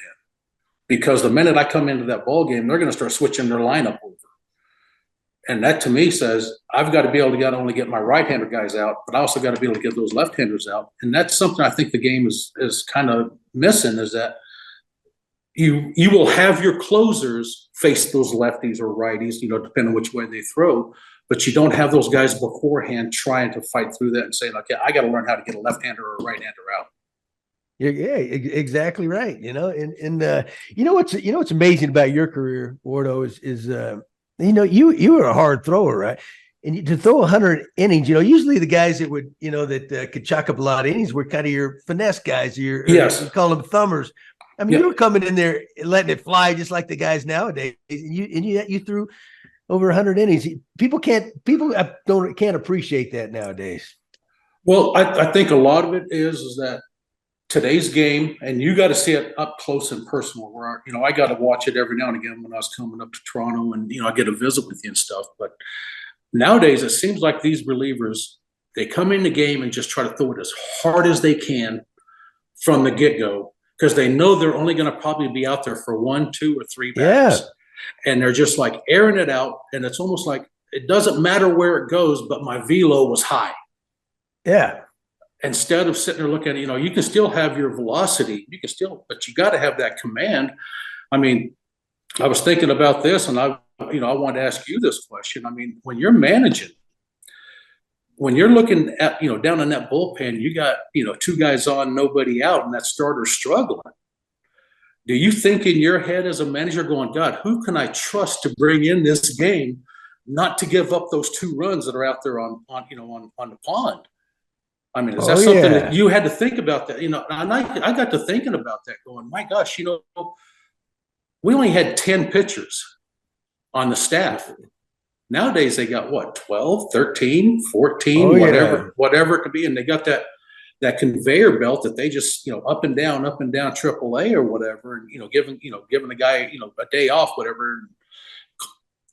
because the minute I come into that ball game, they're going to start switching their lineup over. And that to me says I've got to be able to not only get my right-hander guys out, but I also got to be able to get those left-handers out. And that's something I think the game is kind of missing, is that you will have your closers face those lefties or righties, depending on which way they throw, but you don't have those guys beforehand trying to fight through that and saying, okay, I got to learn how to get a left-hander or a right-hander out. Yeah, exactly right. What's amazing about your career, Wardo, is you were a hard thrower, right? And to throw 100 innings, usually the guys that would, that could chalk up a lot of innings were kind of your finesse guys. You call them thumbers. I mean, you were coming in there and letting it fly just like the guys nowadays. And you threw over 100 innings. People can't appreciate that nowadays. Well, I think a lot of it is that today's game, and you got to see it up close and personal, where, I got to watch it every now and again when I was coming up to Toronto, and, I get to visit with you and stuff. But nowadays, it seems like these relievers, they come in the game and just try to throw it as hard as they can from the get-go, because they know they're only going to probably be out there for 1, 2, or 3 batters. Yeah. And they're just like airing it out, and it's almost like it doesn't matter where it goes, but my velo was high. Yeah. Instead of sitting there looking at, you can still have your velocity, but you got to have that command. I mean, I was thinking about this, and I wanted to ask you this question. I mean, when you're managing, when you're looking at, down in that bullpen, you got, 2 guys on, nobody out, and that starter's struggling. Do you think in your head as a manager going, God, who can I trust to bring in this game, not to give up those 2 runs that are out there on the pond? I mean, is that something that you had to think about that? And I got to thinking about that going, my gosh, we only had 10 pitchers on the staff. Nowadays, they got what, 12, 13, 14, whatever it could be. And they got that conveyor belt that they just, up and down, AAA or whatever. And, giving the guy, a day off, whatever.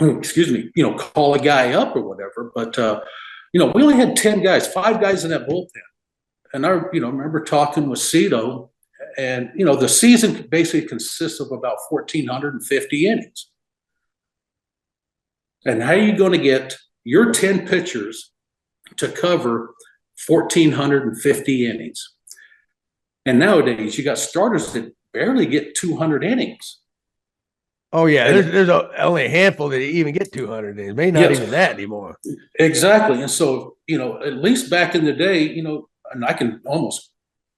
Excuse me, call a guy up or whatever. But, we only had 10 guys, 5 guys in that bullpen. And I, remember talking with Cito, and, the season basically consists of about 1,450 innings. And how are you going to get your 10 pitchers to cover 1,450 innings? And nowadays, you got starters that barely get 200 innings. Oh, yeah. There's only a handful that even get 200 innings. Maybe not even that anymore. Exactly. And so, at least back in the day, and I can almost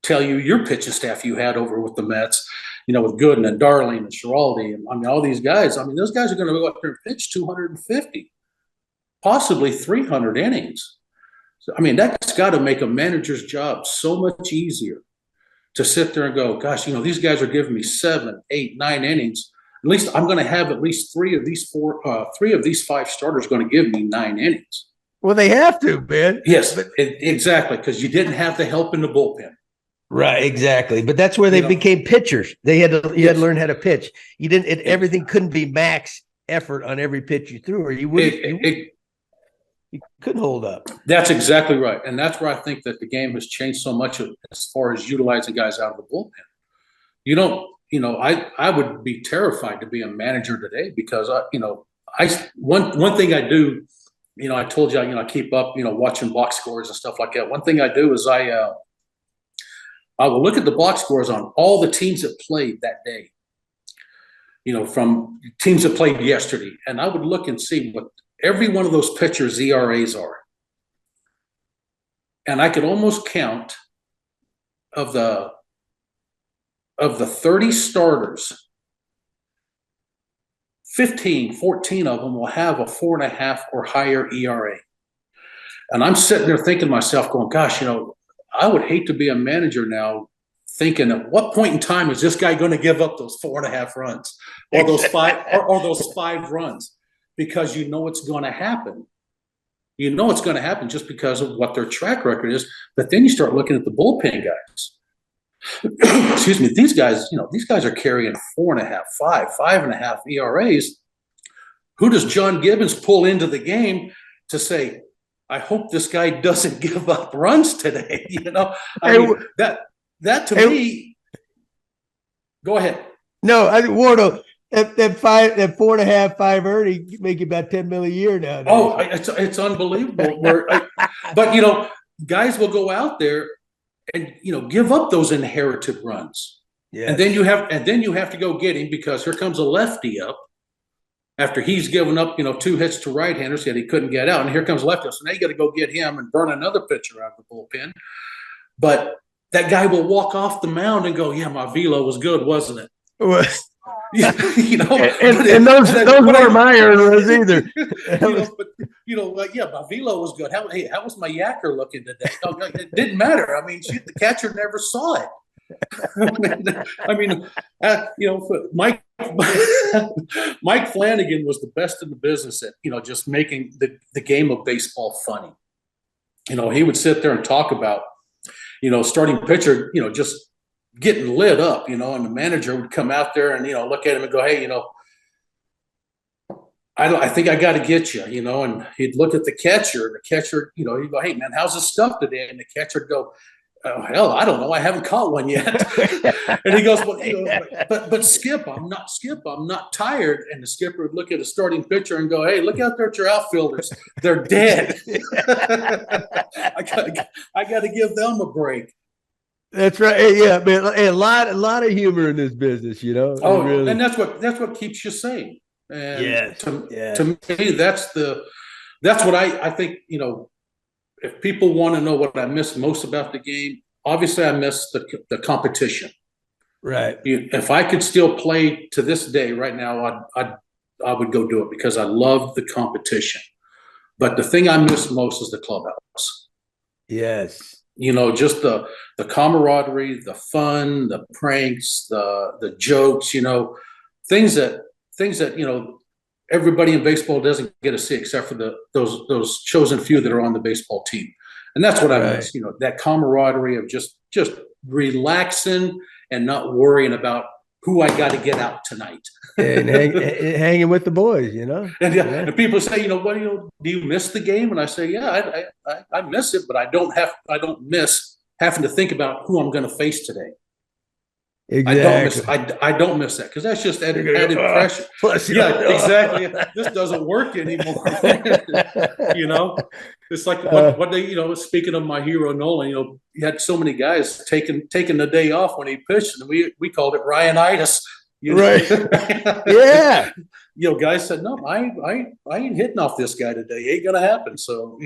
tell you your pitching staff you had over with the Mets, with Gooden and Darling and Schiraldi, and all these guys. Those guys are going to go up there and pitch 250, possibly 300 innings. So, that's got to make a manager's job so much easier to sit there and go, gosh, these guys are giving me 7, 8, 9 innings. At least I'm going to have at least 3 of these 5 starters going to give me 9 innings. Well, they have to, man. Yes, exactly, because you didn't have the help in the bullpen. Right, exactly. But that's where they became pitchers. You had to learn how to pitch. Everything couldn't be max effort on every pitch you threw, or you wouldn't. You couldn't hold up. That's exactly right, and that's where I think that the game has changed so much as far as utilizing guys out of the bullpen. You don't. I would be terrified to be a manager today, because one thing I do, I told you, I keep up, watching box scores and stuff like that. One thing I do is I will look at the box scores on all the teams that played that day, from teams that played yesterday, and I would look and see what every one of those pitchers' ERAs are, and I could almost count of the 30 starters, 15, 14 of them will have a 4.5 or higher ERA. And I'm sitting there thinking to myself, going, gosh, I would hate to be a manager now, thinking at what point in time is this guy going to give up those 4.5 runs or those 5 or those 5 runs? Because it's going to happen. It's going to happen just because of what their track record is. But then you start looking at the bullpen guys. Excuse me, these guys are carrying 4.5, 5.5 ERAs. Who does John Gibbons pull into the game to say, I hope this guy doesn't give up runs today? That to me. Go ahead. No, I think Wardo, that 4.5, 5 earning make you about 10 million a year now. Oh, it's unbelievable. But guys will go out there and give up those inherited runs. Yeah. And then you have to go get him because here comes a lefty up after he's given up, 2 hits to right-handers that he couldn't get out. And here comes lefty. So now you got to go get him and burn another pitcher out of the bullpen. But that guy will walk off the mound and go, yeah, my velo was good, wasn't it? Well, and those weren't my earners either. My velo was good. How was my yacker looking today? It didn't matter. I mean, the catcher never saw it. Mike Flanagan was the best in the business at just making the game of baseball funny. He would sit there and talk about starting pitcher just getting lit up, and the manager would come out there and look at him and go, hey, I think I got to get you, and he'd look at the catcher, and the catcher, he'd go, hey man, how's the stuff today? And the catcher would go, oh, hell, I don't know. I haven't caught one yet. And he goes, well, but Skip, I'm not tired. And the skipper would look at a starting pitcher and go, hey, look out there at your outfielders. They're dead. I got to give them a break. That's right. Yeah, man. A lot of humor in this business, Oh, really. And that's what keeps you sane. And yes. To me, that's what I think, if people want to know what I miss most about the game, obviously I miss the competition. Right. If I could still play to this day right now, I would go do it because I love the competition. But the thing I miss most is the clubhouse. Yes. Just the camaraderie, the fun, the pranks, the jokes, things that everybody in baseball doesn't get to see except for those chosen few that are on the baseball team. And that's what I miss, that camaraderie of just relaxing and not worrying about who I got to get out tonight. And hanging with the boys, And people say, do you miss the game? And I say, yeah, I miss it, but I don't miss having to think about who I'm going to face today. Exactly. I don't miss that because that's just added pressure. Exactly. This doesn't work anymore. It's like what they, speaking of my hero Nolan, he had so many guys taking the day off when he pitched, and we called it Ryanitis. Right. Yeah. Guys said, no, I ain't hitting off this guy today. Ain't gonna happen. So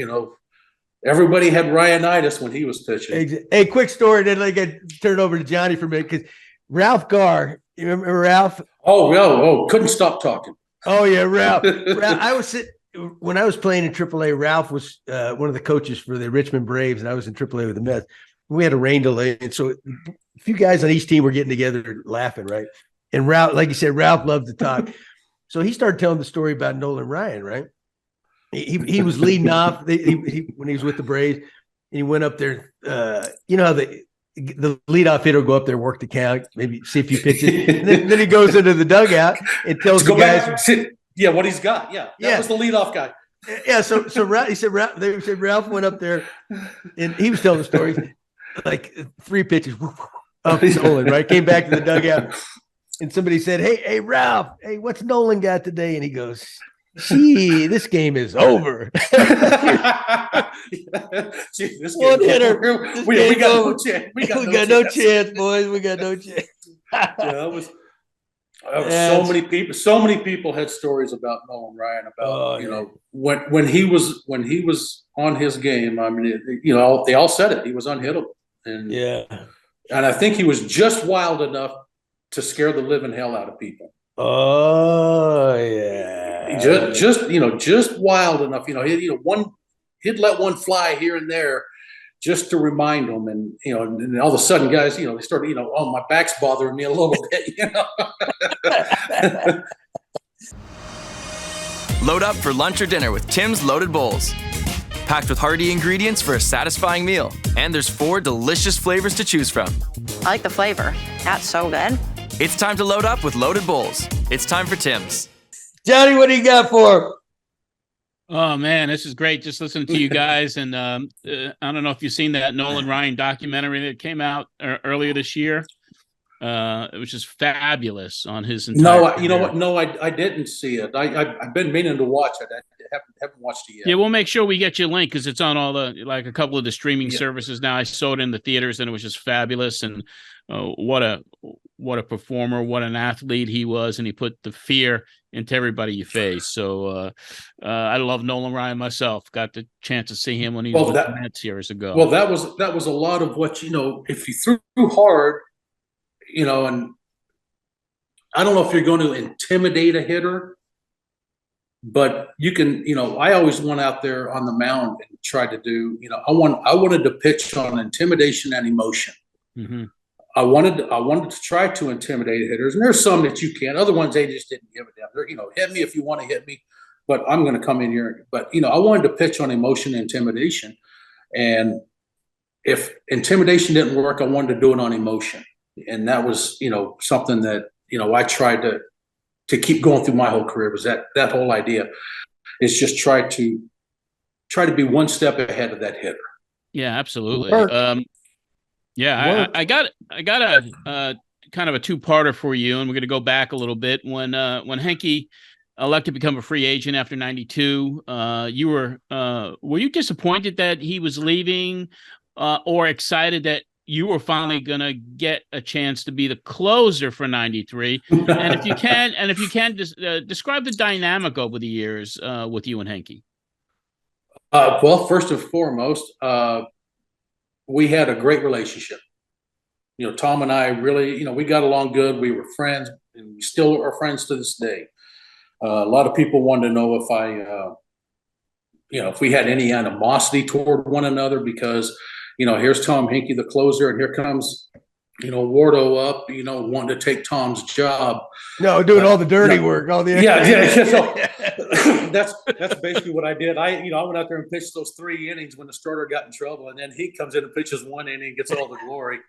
everybody had Ryanitis when he was pitching. Hey, quick story. Then I get turned over to Johnny for a minute because Ralph Garr, you remember Ralph? Oh, couldn't stop talking. Oh yeah, Ralph. When I was playing in AAA, Ralph was one of the coaches for the Richmond Braves, and I was in AAA with the Mets. We had a rain delay, and so a few guys on each team were getting together laughing, right? And Ralph, like you said, Ralph loved to talk. So he started telling the story about Nolan Ryan, right? He was leading off when he was with the Braves, and he went up there. How the leadoff hitter will go up there, work the count, maybe see a few pitches. And then he goes into the dugout and tells the guys. What he's got. Yeah. That was the leadoff guy. Yeah. So Ralph, he said Ralph went up there and he was telling the story, like 3 pitches up Nolan, right? Came back to the dugout and somebody said, Hey, Ralph, hey, what's Nolan got today? And he goes, gee, this game is over. This one hitter. We got no chance. We got no chance, boys. We got no chance. That was so many people had stories about Nolan Ryan about when he was on his game. I mean, they all said it. He was unhittable, and I think he was just wild enough to scare the living hell out of people. Oh yeah, just wild enough. He'd let one fly here and there just to remind them, and all of a sudden, guys, they started, oh, my back's bothering me a little bit, Load up for lunch or dinner with Tim's Loaded Bowls. Packed with hearty ingredients for a satisfying meal, and there's 4 delicious flavors to choose from. I like the flavor. That's so good. It's time to load up with Loaded Bowls. It's time for Tim's. Johnny, what do you got for him? Oh man, this is great. Just listening to you guys, and I don't know if you've seen that Nolan Ryan documentary that came out earlier this year. which is fabulous on his entire No, career. you know what? No, I didn't see it. I've been meaning to watch it. I haven't watched it yet. Yeah, we'll make sure we get you a link because it's on all the a couple of the streaming Yeah. services now. I saw it in the theaters and it was just fabulous. And what a performer, what an athlete he was, and he put the fear into everybody you face. So I love Nolan Ryan myself. Got the chance to see him when he was with the Mets years ago. Well, that was a lot of what, if you threw hard, and I don't know if you're going to intimidate a hitter, but you can, I always went out there on the mound and tried to do, I wanted to pitch on intimidation and emotion. Mm-hmm. I wanted to try to intimidate hitters, and there's some that you can't. Other ones, they just didn't give it down. They're, hit me if you want to hit me, but I'm going to come in here. But, I wanted to pitch on emotion and intimidation. And if intimidation didn't work, I wanted to do it on emotion. And that was, something that, I tried to keep going through my whole career, was that whole idea is just try to be one step ahead of that hitter. Yeah, absolutely. Yeah, I got a kind of a two-parter for you, and we're going to go back a little bit. When Henke elected to become a free agent after 92, you were you disappointed that he was leaving, or excited that you were finally going to get a chance to be the closer for 93? And if you can, describe the dynamic over the years with you and Henke. Well, first and foremost, we had a great relationship. Tom and I really, we got along good. We were friends, and we still are friends to this day. A lot of people wanted to know if we had any animosity toward one another, because, here's Tom Henke, the closer, and here comes, Wardo up, wanting to take Tom's job. No, doing all the dirty work, all the So that's basically what I did. I went out there and pitched those 3 innings when the starter got in trouble, and then he comes in and pitches 1 inning, gets all the glory.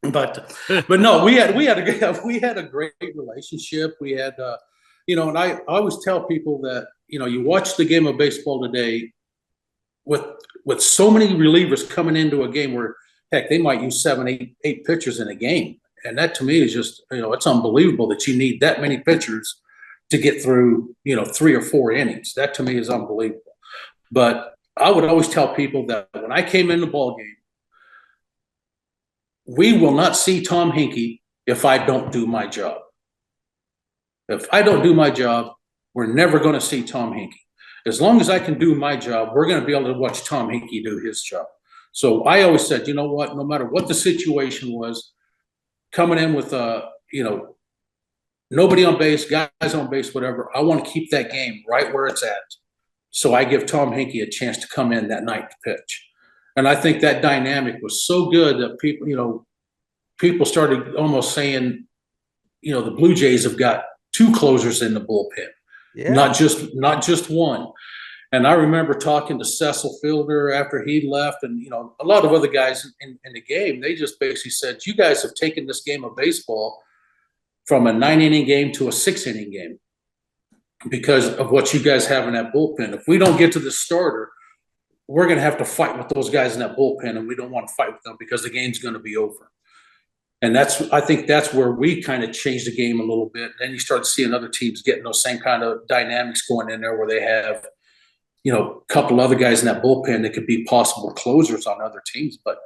But no, we had a great relationship. We had, and I always tell people that, you watch the game of baseball today with so many relievers coming into a game where, heck, they might use 7, 8 pitchers in a game. And that to me is just, it's unbelievable that you need that many pitchers to get through, 3 or 4 innings. That to me is unbelievable. But I would always tell people that when I came in the ball game, we will not see Tom Henke if I don't do my job. If I don't do my job, we're never going to see Tom Henke. As long as I can do my job, we're going to be able to watch Tom Henke do his job. So I always said, no matter what the situation was, coming in with, nobody on base, guys on base, whatever, I want to keep that game right where it's at. So I give Tom Henke a chance to come in that night to pitch. And I think that dynamic was so good that people started almost saying, the Blue Jays have got 2 closers in the bullpen, not just one. And I remember talking to Cecil Fielder after he left, and a lot of other guys in the game. They just basically said, "You guys have taken this game of baseball from a 9-inning game to a 6-inning game because of what you guys have in that bullpen. If we don't get to the starter, we're going to have to fight with those guys in that bullpen, and we don't want to fight with them because the game's going to be over." And I think that's where we kind of changed the game a little bit. Then you start seeing other teams getting those same kind of dynamics going in there where they have, a couple other guys in that bullpen that could be possible closers on other teams. But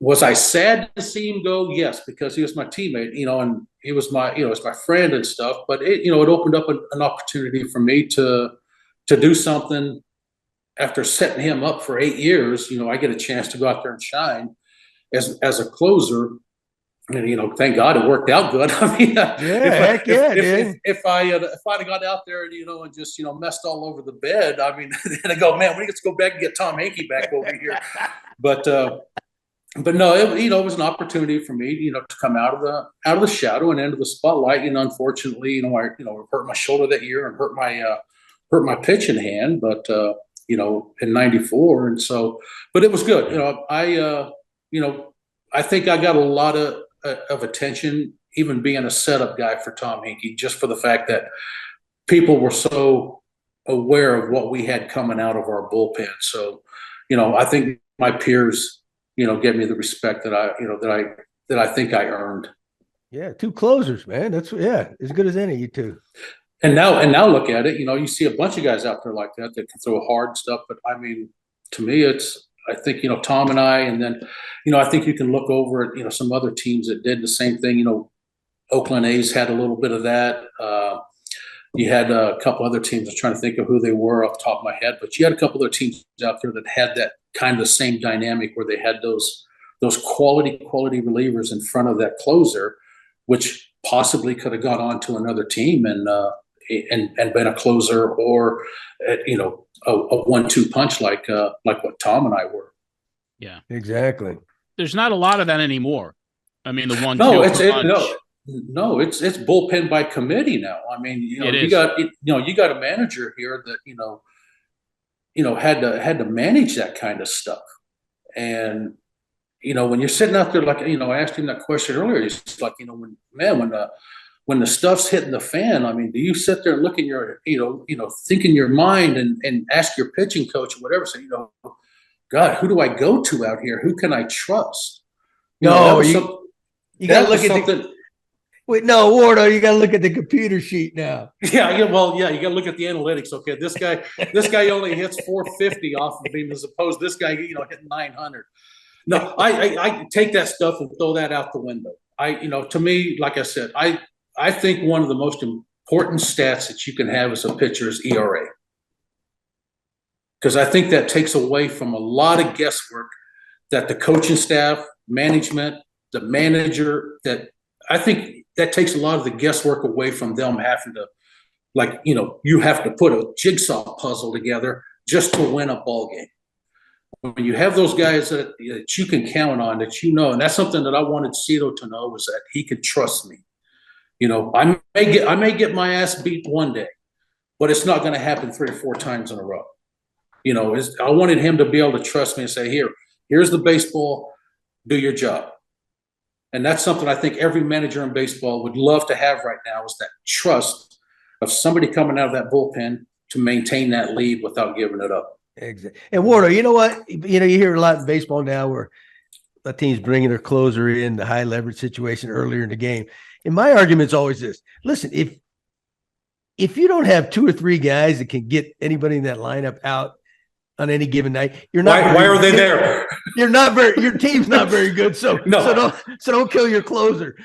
was I sad to see him go? Yes, because he was my teammate, and he was my, was my friend and stuff. But it opened up an opportunity for me to do something after setting him up for 8 years. I get a chance to go out there and shine as a closer. And, thank God it worked out good. I mean, if I'd have got out there and, and just, messed all over the bed, I mean, then I go, man, we get to go back and get Tom Henke back over here. But no, it was an opportunity for me, to come out of the shadow and into the spotlight. Unfortunately, I hurt my shoulder that year and hurt my pitching hand, but, in 94. And so, but it was good. I think I got a lot of attention, even being a setup guy for Tom Henke, just for the fact that people were so aware of what we had coming out of our bullpen. So, I think my peers, gave me the respect that I think I earned. Yeah, two closers, man. That's as good as any. You two. And now look at it. You see a bunch of guys out there like that can throw hard stuff. But I mean, to me, I think Tom and I, and then I think you can look over at some other teams that did the same thing. Oakland A's had a little bit of that. You had a couple other teams. I'm trying to think of who they were off the top of my head, but you had a couple other teams out there that had that kind of the same dynamic where they had those quality relievers in front of that closer, which possibly could have gone on to another team and been a closer or a 1-2 punch like what Tom and I were. Yeah, exactly. There's not a lot of that anymore. I mean, the 1-2 punch. No, it's bullpen by committee now. I mean, you got a manager here that had to manage that kind of stuff. And when you're sitting out there, like I asked him that question earlier. He's like, when the stuff's hitting the fan, I mean, do you sit there and look in your think in your mind and ask your pitching coach or whatever, say, God, who do I go to out here? Who can I trust? You got to look at Wait, no, Wardo, you got to look at the computer sheet now. Yeah, well, you got to look at the analytics. Okay, this guy only hits 450 off of him as opposed to this guy, hitting 900. No, I take that stuff and throw that out the window. To me, like I said, I think one of the most important stats that you can have as a pitcher is ERA, because I think that takes away from a lot of guesswork that the coaching staff, management, the manager, that I think that takes a lot of the guesswork away from them having to, you have to put a jigsaw puzzle together just to win a ball game. When you have those guys that you can count on, that and that's something that I wanted Cito to know, was that he could trust me. I may get my ass beat one day, but it's not going to happen 3 or 4 times in a row. I wanted him to be able to trust me and say, here's the baseball, do your job. And that's something I think every manager in baseball would love to have right now, is that trust of somebody coming out of that bullpen to maintain that lead without giving it up. Exactly. And Wardo, you know what? You hear a lot in baseball now where a team's bringing their closer in the high leverage situation earlier in the game. And my argument's always this: listen, if you don't have 2 or 3 guys that can get anybody in that lineup out on any given night, you're not. Why are they there? You're not very. Your team's not very good. So no. So don't kill your closer.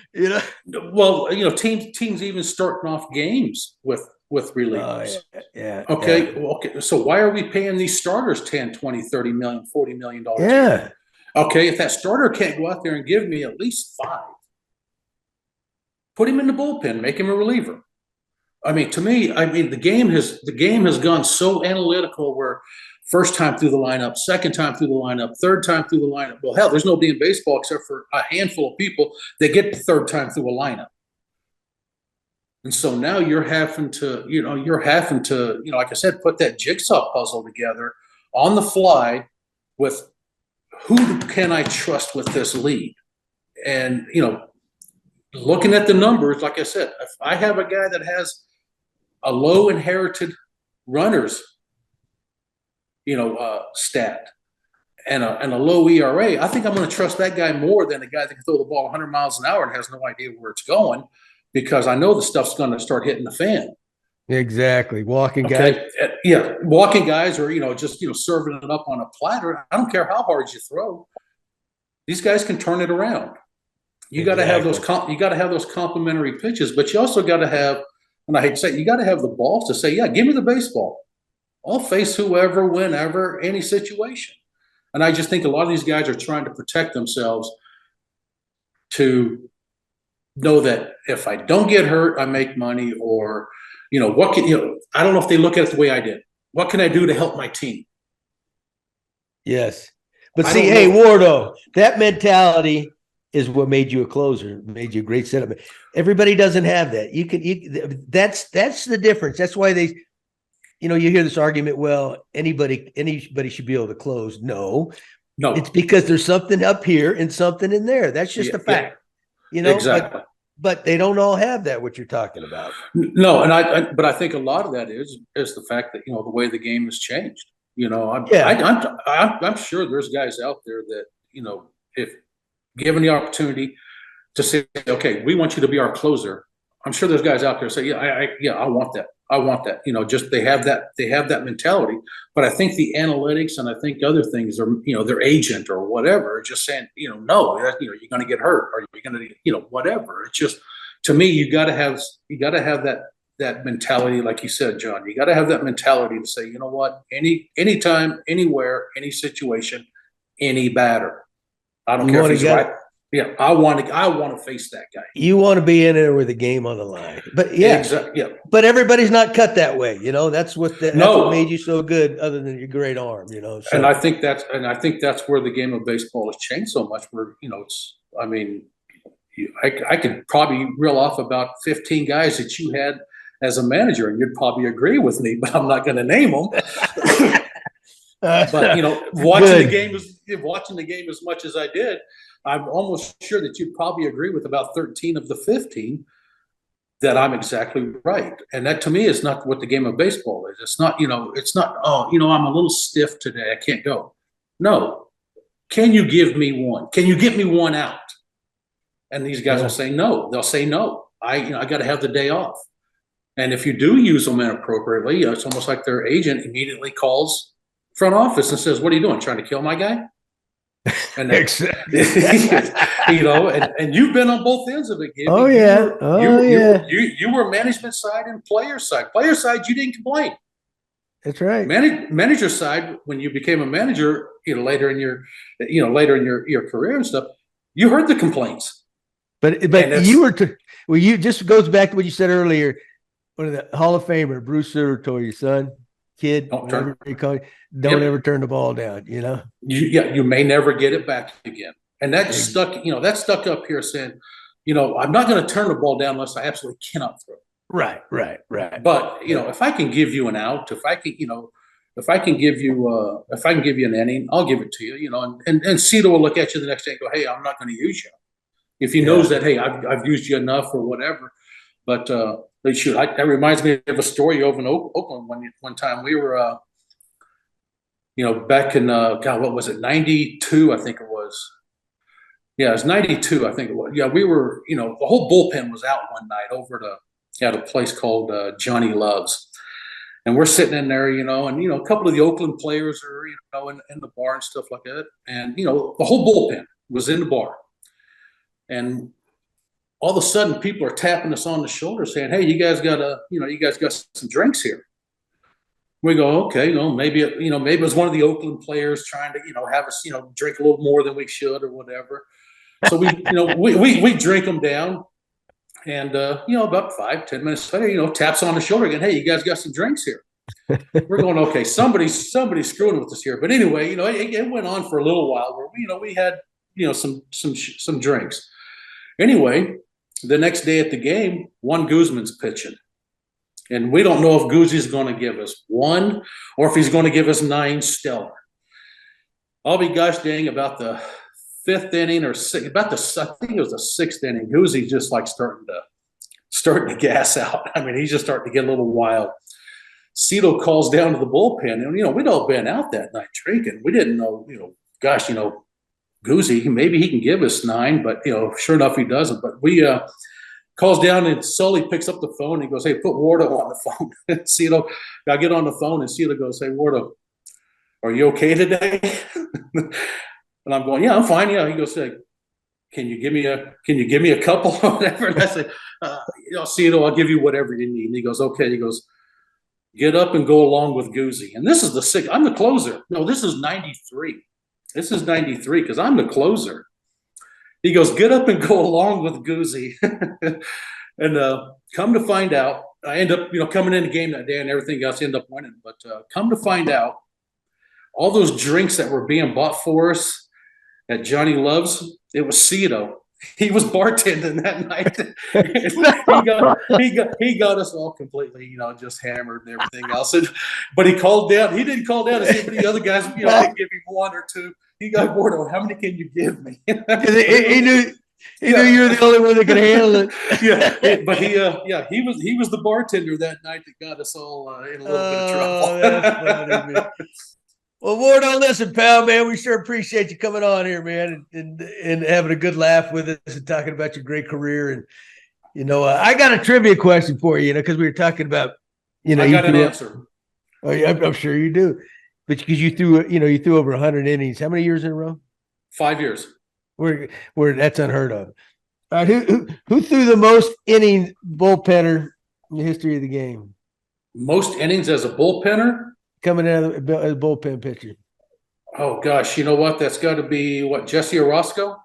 Well, teams even starting off games with relievers. Yeah. Okay. Yeah. Okay. So why are we paying these starters 10, 20, 30 million, $40 million? Yeah. Okay. If that starter can't go out there and give me at least 5, put him in the bullpen, make him a reliever. I mean, to me, the game has gone so analytical, where first time through the lineup, second time through the lineup, third time through the lineup. Well, hell, there's nobody in baseball except for a handful of people that get the third time through a lineup. And so now you're having to, like I said, put that jigsaw puzzle together on the fly with who can I trust with this lead? And, looking at the numbers, like I said, if I have a guy that has a low inherited runners, stat and a low ERA, I think I'm going to trust that guy more than a guy that can throw the ball 100 miles an hour and has no idea where it's going, because I know the stuff's going to start hitting the fan. Exactly. Walking guys. Yeah. Walking guys, or, just, serving it up on a platter. I don't care how hard you throw. These guys can turn it around. You got to have those complimentary pitches, but you also got to have, and I hate to say it, you got to have the balls to say, yeah, give me the baseball. I'll face whoever, whenever, any situation. And I just think a lot of these guys are trying to protect themselves to know that if I don't get hurt, I make money, or, I don't know if they look at it the way I did. What can I do to help my team? Yes. But see, hey, Wardo, that mentality is what made you a closer, made you a great setup. Everybody doesn't have that. That's the difference. That's why they, you hear this argument, well, anybody should be able to close. No, it's because there's something up here and something in there. That's just a fact, exactly. But they don't all have that, what you're talking about. No. But I think a lot of that is the fact that, the way the game has changed, I'm sure there's guys out there that, if given the opportunity, to say, okay, we want you to be our closer. I'm sure there's guys out there say, I want that. I want that. Just they have that mentality. But I think the analytics and I think other things are, their agent or whatever, are just saying, no, you're going to get hurt or you're going to, whatever. It's just, to me, you got to have that mentality, like you said, John. You got to have that mentality to say, you know what, anytime, anywhere, any situation, any batter. I don't care if he's right. Yeah, I want to face that guy. You want to be in there with the game on the line, but Exactly. Yeah. But everybody's not cut that way. That's what made you so good, other than your great arm. So. And I think that's where the game of baseball has changed so much. Where it's, I mean, I could probably reel off about 15 guys that you had as a manager, and you'd probably agree with me, but I'm not going to name them. But watching the game as much as I did, I'm almost sure that you'd probably agree with about 13 of the 15 that I'm exactly right. And that, to me, is not what the game of baseball is. It's not, I'm a little stiff today, I can't go. No. Can you give me one? Can you get me one out? And these guys will say no. They'll say no. I got to have the day off. And if you do use them inappropriately, it's almost like their agent immediately calls front office and says, "What are you doing? Trying to kill my guy?" And exactly. And you've been on both ends of it, Gibby. Oh yeah. You were management side and player side. Player side, you didn't complain. That's right. Manager side, when you became a manager, later in your career and stuff, you heard the complaints. But you just goes back to what you said earlier. One of the Hall of Famer, Bruce Sutter, told your son, kid, don't ever turn the ball down. You may never get it back again. And that stuck. That stuck up here saying, I'm not going to turn the ball down unless I absolutely cannot throw. Right. But if I can give you an out, if I can give you an inning, I'll give it to you. And Cito will look at you the next day and go, "Hey, I'm not going to use you." If he knows that, hey, I've used you enough or whatever. But that reminds me of a story over in Oakland one time. We were, back in, what was it, 92, I think it was. Yeah, it was 92, I think it was. Yeah, we were, the whole bullpen was out one night over at a place called Johnny Love's. And we're sitting in there, and, a couple of the Oakland players are, in the bar and stuff like that. And, the whole bullpen was in the bar. And all of a sudden, people are tapping us on the shoulder, saying, "Hey, you guys got some drinks here." We go, "Okay, maybe it was one of the Oakland players trying to, have us, drink a little more than we should or whatever." So we drink them down, and about 5-10 minutes later, taps on the shoulder again. "Hey, you guys got some drinks here?" We're going, "Okay, somebody's screwing with us here." But anyway, it went on for a little while where we had some drinks. Anyway, the next day at the game, Juan Guzman's pitching. And we don't know if Guzzi's going to give us 1 or if he's going to give us 9 stellar. I'll be gosh dang about the 5th inning or I think it was the 6th inning. Guzzi's just like starting to gas out. I mean, he's just starting to get a little wild. Cito calls down to the bullpen. And, we'd all been out that night drinking. We didn't know, Guzzi, maybe he can give us 9, but sure enough he doesn't. But we calls down and Sully picks up the phone and he goes, "Hey, put Wardo on the phone." Cito, I get on the phone and Cito goes, "Hey, Wardo, are you okay today?" And I'm going, "Yeah, I'm fine." Yeah, he goes, "Hey, can you give me a couple or whatever?" And I said, "Cito, I'll give you whatever you need." And he goes, "Okay." He goes, "Get up and go along with Guzzi." And this is the 6th. I'm the closer. No, this is 93. This is 93 because I'm the closer. He goes, "Get up and go along with Guzzi." And come to find out, I end up, coming in the game that day and everything else, end up winning. But come to find out, all those drinks that were being bought for us at Johnny Love's, it was Cito. He was bartending that night. he got us all completely, just hammered and everything else. But he called down. He didn't call down and say, "But the other guys, could give me 1 or 2." He got Moreno. "How many can you give me?" he knew you were the only one that could handle it. Yeah, but he was the bartender that night that got us all in a little bit of trouble. That's funny, man. Well, Ward, listen, pal, man, we sure appreciate you coming on here, man, and having a good laugh with us and talking about your great career. And, I got a trivia question for you, because we were talking about, I got an answer. Oh, yeah, I'm sure you do. But because you threw over 100 innings. How many years in a row? 5 years. Where that's unheard of. All right, who threw the most innings bullpenner in the history of the game? Most innings as a bullpenner? Coming out of a bullpen pitcher. Oh, gosh. You know what? That's got to be, Jesse Orozco?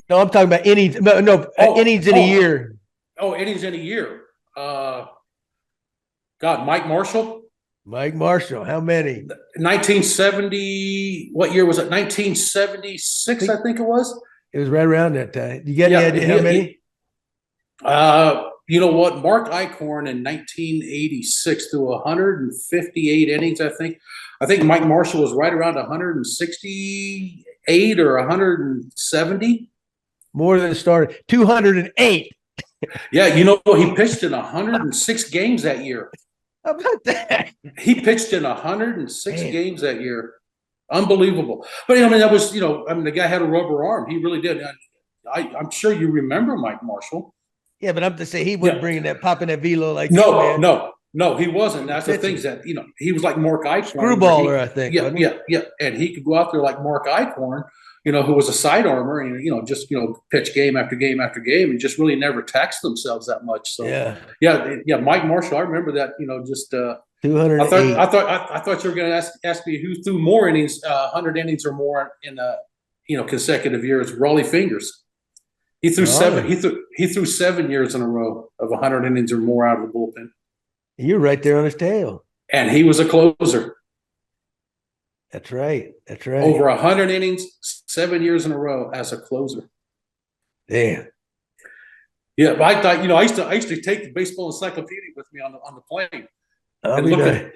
No, I'm talking about innings. Innings in a year. Oh, innings in a year. Mike Marshall? Mike Marshall. How many? 1970. What year was it? 1976, I think it was. It was right around that time. You got any idea how many? You know what? Mark Eichhorn in 1986 threw 158 innings, I think. I think Mike Marshall was right around 168 or 170. More than started. 208. Yeah, he pitched in 106 games that year. How about that? He pitched in 106 games that year. Unbelievable. But, that was, the guy had a rubber arm. He really did. I'm sure you remember Mike Marshall. Yeah, but I'm to say he wasn't bringing that, popping that velo like No, he wasn't. That's the things that, he was like Mark Eichhorn. Screwballer, I think. Yeah. And he could go out there like Mark Eichhorn, who was a side armor and, just, pitch game after game after game and just really never taxed themselves that much. So, yeah, Mike Marshall, I remember that, just 208. I thought you were going to ask me who threw more innings, 100 innings or more in, consecutive years. Raleigh Fingers. He threw 7. He threw 7 years in a row of 100 innings or more out of the bullpen. You're right there on his tail. And he was a closer. That's right. Over 100 innings, 7 years in a row as a closer. Damn. Yeah, but I thought, I used to take the baseball encyclopedia with me on the plane. And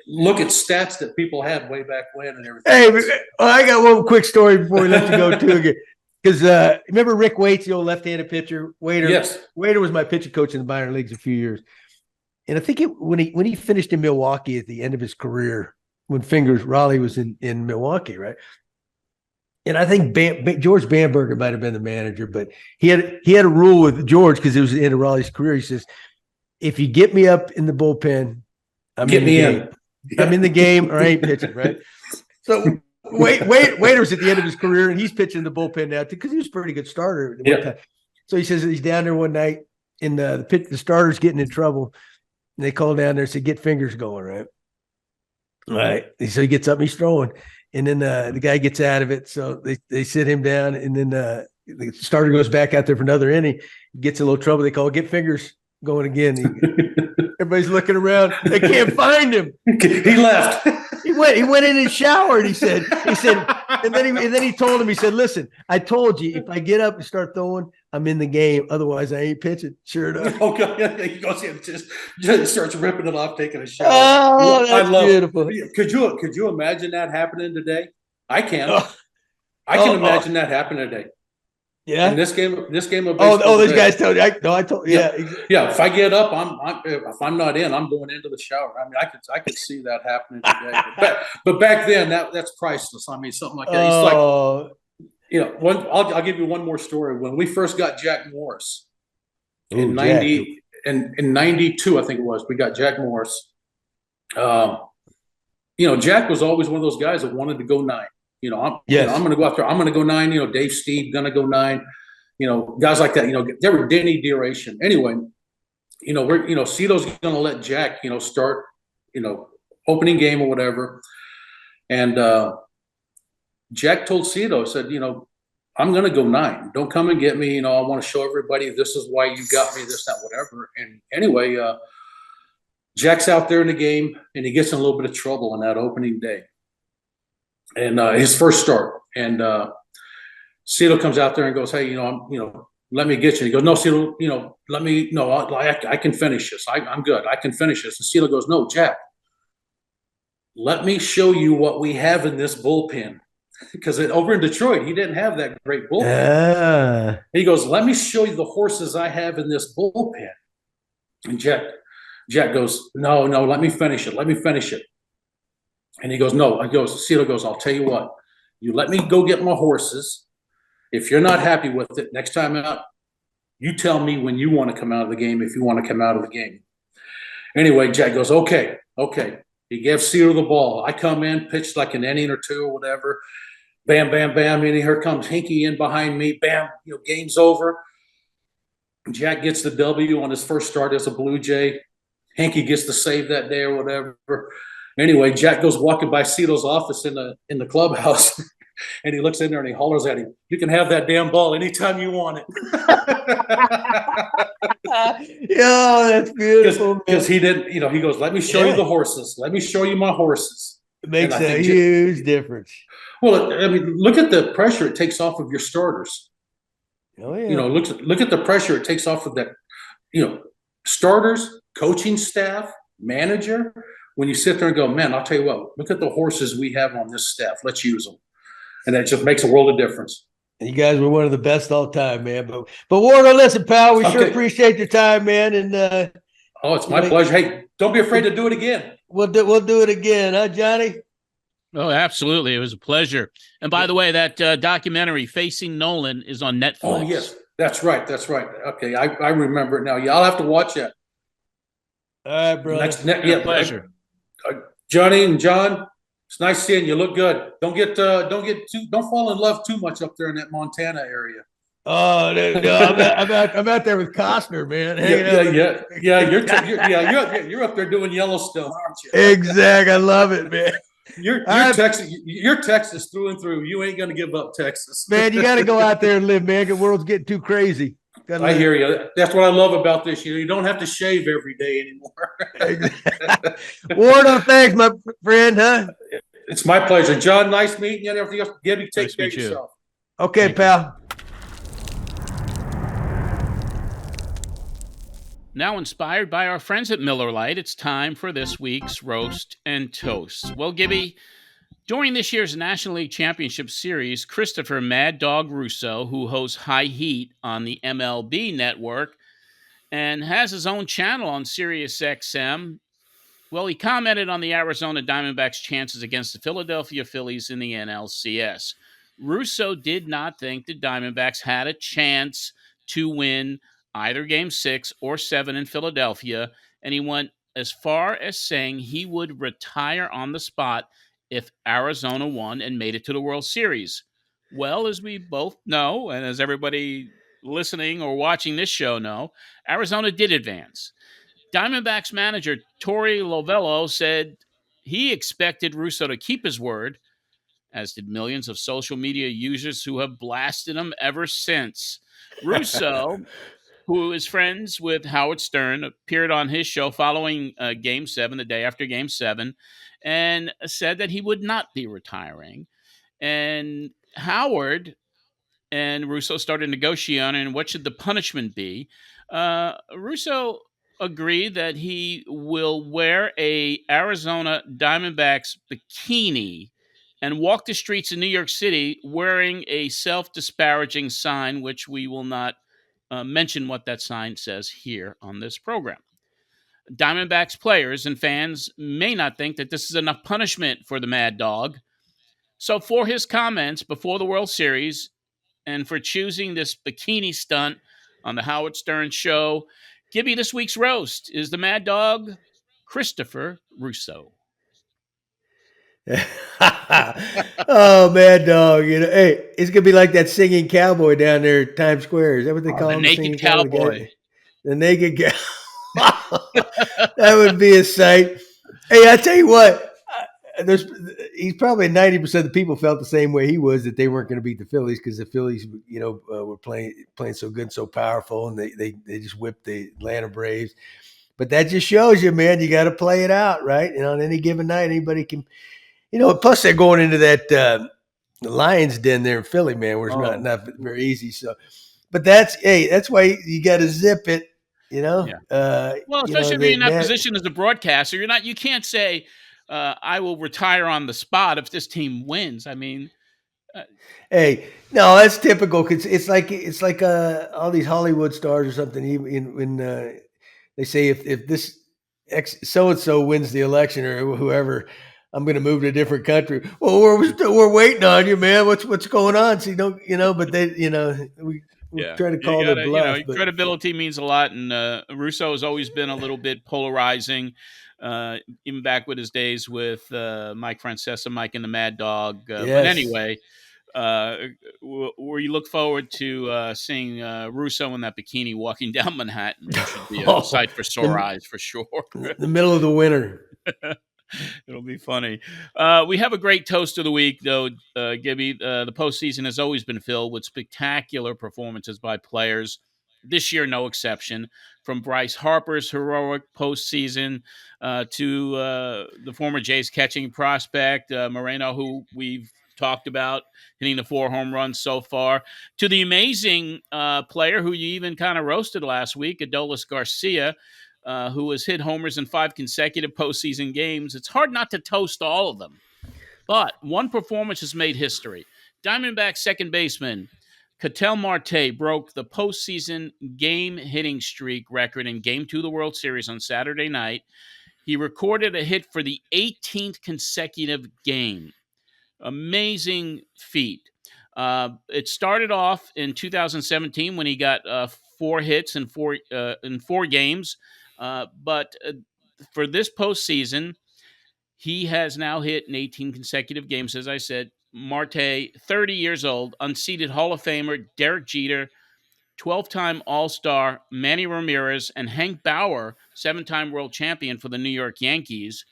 look at stats that people had way back when and everything. Hey, I got one quick story before we let you go too again. Because remember Rick Waite, the old left-handed pitcher? Waiter. Yes. Waiter was my pitching coach in the minor leagues a few years. And I think when he finished in Milwaukee at the end of his career, when Raleigh was in Milwaukee, right? And I think George Bamberger might have been the manager, but he had a rule with George because it was the end of Raleigh's career. He says, if you get me up in the bullpen, I'm in the game. I'm in the game or I ain't pitching, right? So Waiter's at the end of his career, and he's pitching the bullpen now because he was a pretty good starter. So he says he's down there one night, and the starter's getting in trouble, and they call down there and say, "Get Fingers going, right?" All right. So he gets up, and he's throwing, and then the guy gets out of it. So they sit him down, and then the starter goes back out there for another inning, gets in a little trouble. They call, "Get Fingers going again." Everybody's looking around. They can't find him. He left. He went in his shower, and he said, and then he told him, he said, "Listen, I told you if I get up and start throwing, I'm in the game. Otherwise, I ain't pitching." Sure enough. Okay, he goes in, just starts ripping it off, taking a shower. Oh, that's beautiful. Could you imagine that happening today? I can. I can imagine that happening today. Yeah. In this game of baseball. Those guys told you. I told. Yeah. Yeah. If I get up, if I'm not in, I'm going into the shower. I mean, I could see that happening today. But back then, that's priceless. I mean, something like that. It's like, I'll give you one more story. When we first got Jack Morris in 92, I think it was, we got Jack Morris. Jack was always one of those guys that wanted to go 9. I'm going to go out there. I'm going to go 9. Dave Steve going to go 9. Guys like that. They were Denny duration. Anyway, Cito's going to let Jack, start, opening game or whatever. And Jack told Cito, said, I'm going to go 9. Don't come and get me. I want to show everybody this is why you got me, this, that, whatever. And anyway, Jack's out there in the game, and he gets in a little bit of trouble on that opening day. And his first start, and Cito comes out there and goes, "Hey, let me get you." He goes, "No, Cito, I can finish this. I'm good. I can finish this." And Cito goes, "No, Jack, let me show you what we have in this bullpen." Because over in Detroit, he didn't have that great bullpen. He goes, "Let me show you the horses I have in this bullpen." And Jack goes, "No, let me finish it. Let me finish it." And he goes, no. Cito goes, I'll tell you what. You let me go get my horses. If you're not happy with it, next time out, you tell me when you want to come out of the game, if you want to come out of the game. Anyway, Jack goes, okay. He gave Cito the ball. I come in, pitched like an inning or two or whatever. Bam, bam, bam. And here comes Henke in behind me. Bam, game's over. Jack gets the W on his first start as a Blue Jay. Henke gets the save that day or whatever. Anyway, Jack goes walking by Cito's office in the clubhouse, and he looks in there and he hollers at him, "You can have that damn ball anytime you want it." Yeah, that's beautiful. Because he didn't, he goes, "Let me show you the horses. Let me show you my horses." It makes a huge difference. Well, I mean, look at the pressure it takes off of your starters. Oh yeah. Look at the pressure it takes off of that. Starters, coaching staff, manager. When you sit there and go, man, I'll tell you what, look at the horses we have on this staff. Let's use them. And that just makes a world of difference. And you guys were one of the best all time, man. But Ward, listen, pal, we sure appreciate your time, man. And it's my pleasure. Hey, don't be afraid to do it again. We'll do it again, huh, Johnny? Oh, absolutely. It was a pleasure. And by the way, that documentary, Facing Nolan, is on Netflix. Oh, yes. That's right. Okay, I remember it now. Yeah, I'll have to watch that. All right, brother. Pleasure. Johnny and John, it's nice seeing you. Look good. Don't fall in love too much up there in that Montana area. Oh no, I'm out there with Costner, man. You're up there doing Yellowstone, aren't you? Exactly. I love it, man. You're Texas through and through. You ain't gonna give up Texas, man. You got to go out there and live, man. The world's getting too crazy. I hear you. That's what I love about this. You don't have to shave every day anymore. Ward, thanks, my friend. Huh? It's my pleasure, John. Nice meeting you. And everything else. Gibby, take care of yourself. Okay, pal. Now inspired by our friends at Miller Lite, it's time for this week's Roast and Toast. Well, Gibby, during this year's National League Championship Series, Christopher Mad Dog Russo, who hosts High Heat on the MLB Network and has his own channel on Sirius XM, well, he commented on the Arizona Diamondbacks' chances against the Philadelphia Phillies in the NLCS. Russo did not think the Diamondbacks had a chance to win either Game 6 or 7 in Philadelphia, and he went as far as saying he would retire on the spot if Arizona won and made it to the World Series. Well, as we both know, and as everybody listening or watching this show know, Arizona did advance. Diamondbacks manager Torey Lovullo said he expected Russo to keep his word, as did millions of social media users who have blasted him ever since. Russo, who is friends with Howard Stern, appeared on his show following Game 7, the day after Game 7, and said that he would not be retiring. And Howard and Russo started negotiating on what should the punishment be. Russo agreed that he will wear a Arizona Diamondbacks bikini and walk the streets in New York City wearing a self-disparaging sign, which we will not mention what that sign says here on this program. Diamondbacks players and fans may not think that this is enough punishment for the Mad Dog. So for his comments before the World Series and for choosing this bikini stunt on the Howard Stern show, Gibby, this week's roast is the Mad Dog, Christopher Russo. Oh, Mad Dog. Hey, it's going to be like that singing cowboy down there at Times Square. Is that what they call him? The naked cowboy. The naked cowboy. That would be a sight. Hey, I tell you what, he's probably 90% of the people felt the same way he was, that they weren't going to beat the Phillies because the Phillies, were playing so good and so powerful, and they just whipped the Atlanta Braves. But that just shows you, man, you got to play it out, right? And on any given night, anybody can, plus they're going into that the Lions den there in Philly, man, where it's not very easy. So, but that's why you got to zip it. Yeah. Well, especially if you're in that position as a broadcaster, you can't say, I will retire on the spot if this team wins. I mean, hey, no, that's typical. Cause it's like all these Hollywood stars or something. Even when they say if this so-and-so wins the election or whoever, I'm going to move to a different country. Well, we're waiting on you, man. What's going on? So but they, we try to call their bluff. But credibility means a lot, and Russo has always been a little bit polarizing, even back with his days with Mike Francesa, Mike and the Mad Dog. But anyway, we look forward to seeing Russo in that bikini walking down Manhattan. It should be a sight for sore eyes for sure. The middle of the winter. It'll be funny. We have a great toast of the week, though, Gibby. The postseason has always been filled with spectacular performances by players. This year, no exception. From Bryce Harper's heroic postseason to the former Jays catching prospect, Moreno, who we've talked about, hitting the 4 home runs so far, to the amazing player who you even kind of roasted last week, Adolis Garcia, who has hit homers in 5 consecutive postseason games. It's hard not to toast all of them. But one performance has made history. Diamondback second baseman Ketel Marte broke the postseason game hitting streak record in Game 2 of the World Series on Saturday night. He recorded a hit for the 18th consecutive game. Amazing feat. It started off in 2017 when he got 4 hits in 4 games. But for this postseason, he has now hit in 18 consecutive games. As I said, Marte, 30 years old, unseated Hall of Famer Derek Jeter, 12-time All-Star Manny Ramirez, and Hank Bauer, 7-time world champion for the New York Yankees.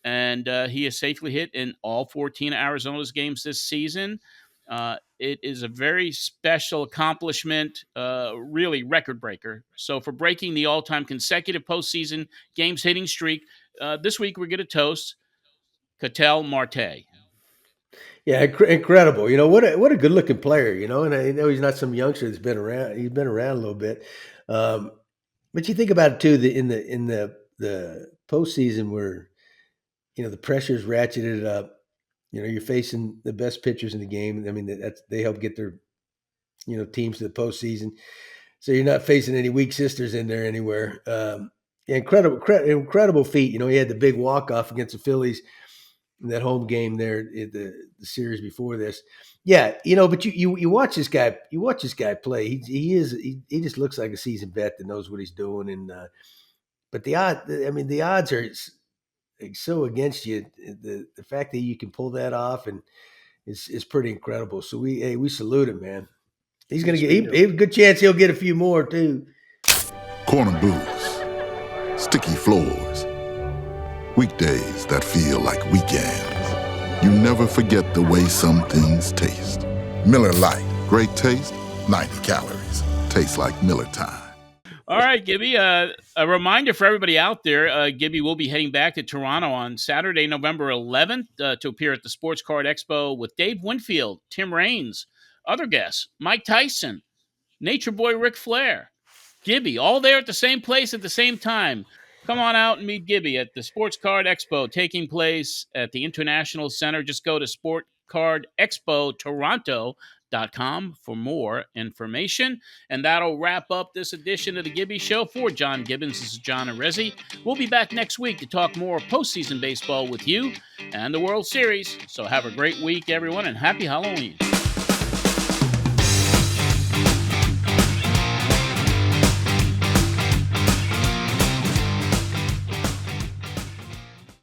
And he has safely hit in all 14 of Arizona's games this season. It is a very special accomplishment, really record breaker. So for breaking the all-time consecutive postseason games hitting streak, this week we're going to toast Ketel Marte. Yeah, incredible. What a good-looking player, and I know he's not some youngster that's been around. He's been around a little bit. But you think about it, too, in the postseason where, the pressure's ratcheted up. You're facing the best pitchers in the game. I mean, they help get their, teams to the postseason. So you're not facing any weak sisters in there anywhere. Incredible feat. He had the big walk-off against the Phillies in that home game there, the series before this. Yeah, but you watch this guy. You watch this guy play. He just looks like a seasoned vet that knows what he's doing. And but the odds are so against you. The fact that you can pull that off and is pretty incredible. So we salute him, man. He's gonna get a good chance. He'll get a few more too. Corner booths, sticky floors, weekdays that feel like weekends. You never forget the way some things taste. Miller Lite, great taste, 90 calories. Tastes like Miller time. All right, Gibby, a reminder for everybody out there, Gibby will be heading back to Toronto on Saturday, November 11th to appear at the Sports Card Expo with Dave Winfield, Tim Raines, other guests, Mike Tyson, Nature Boy Ric Flair, Gibby, all there at the same place at the same time. Come on out and meet Gibby at the Sports Card Expo taking place at the International Center. Just go to sportcardexpotoronto.com for more information. And that'll wrap up this edition of the Gibby Show. For John Gibbons, this is John Arezzi. We'll be back next week to talk more postseason baseball with you and the World Series. So have a great week, everyone, and happy Halloween.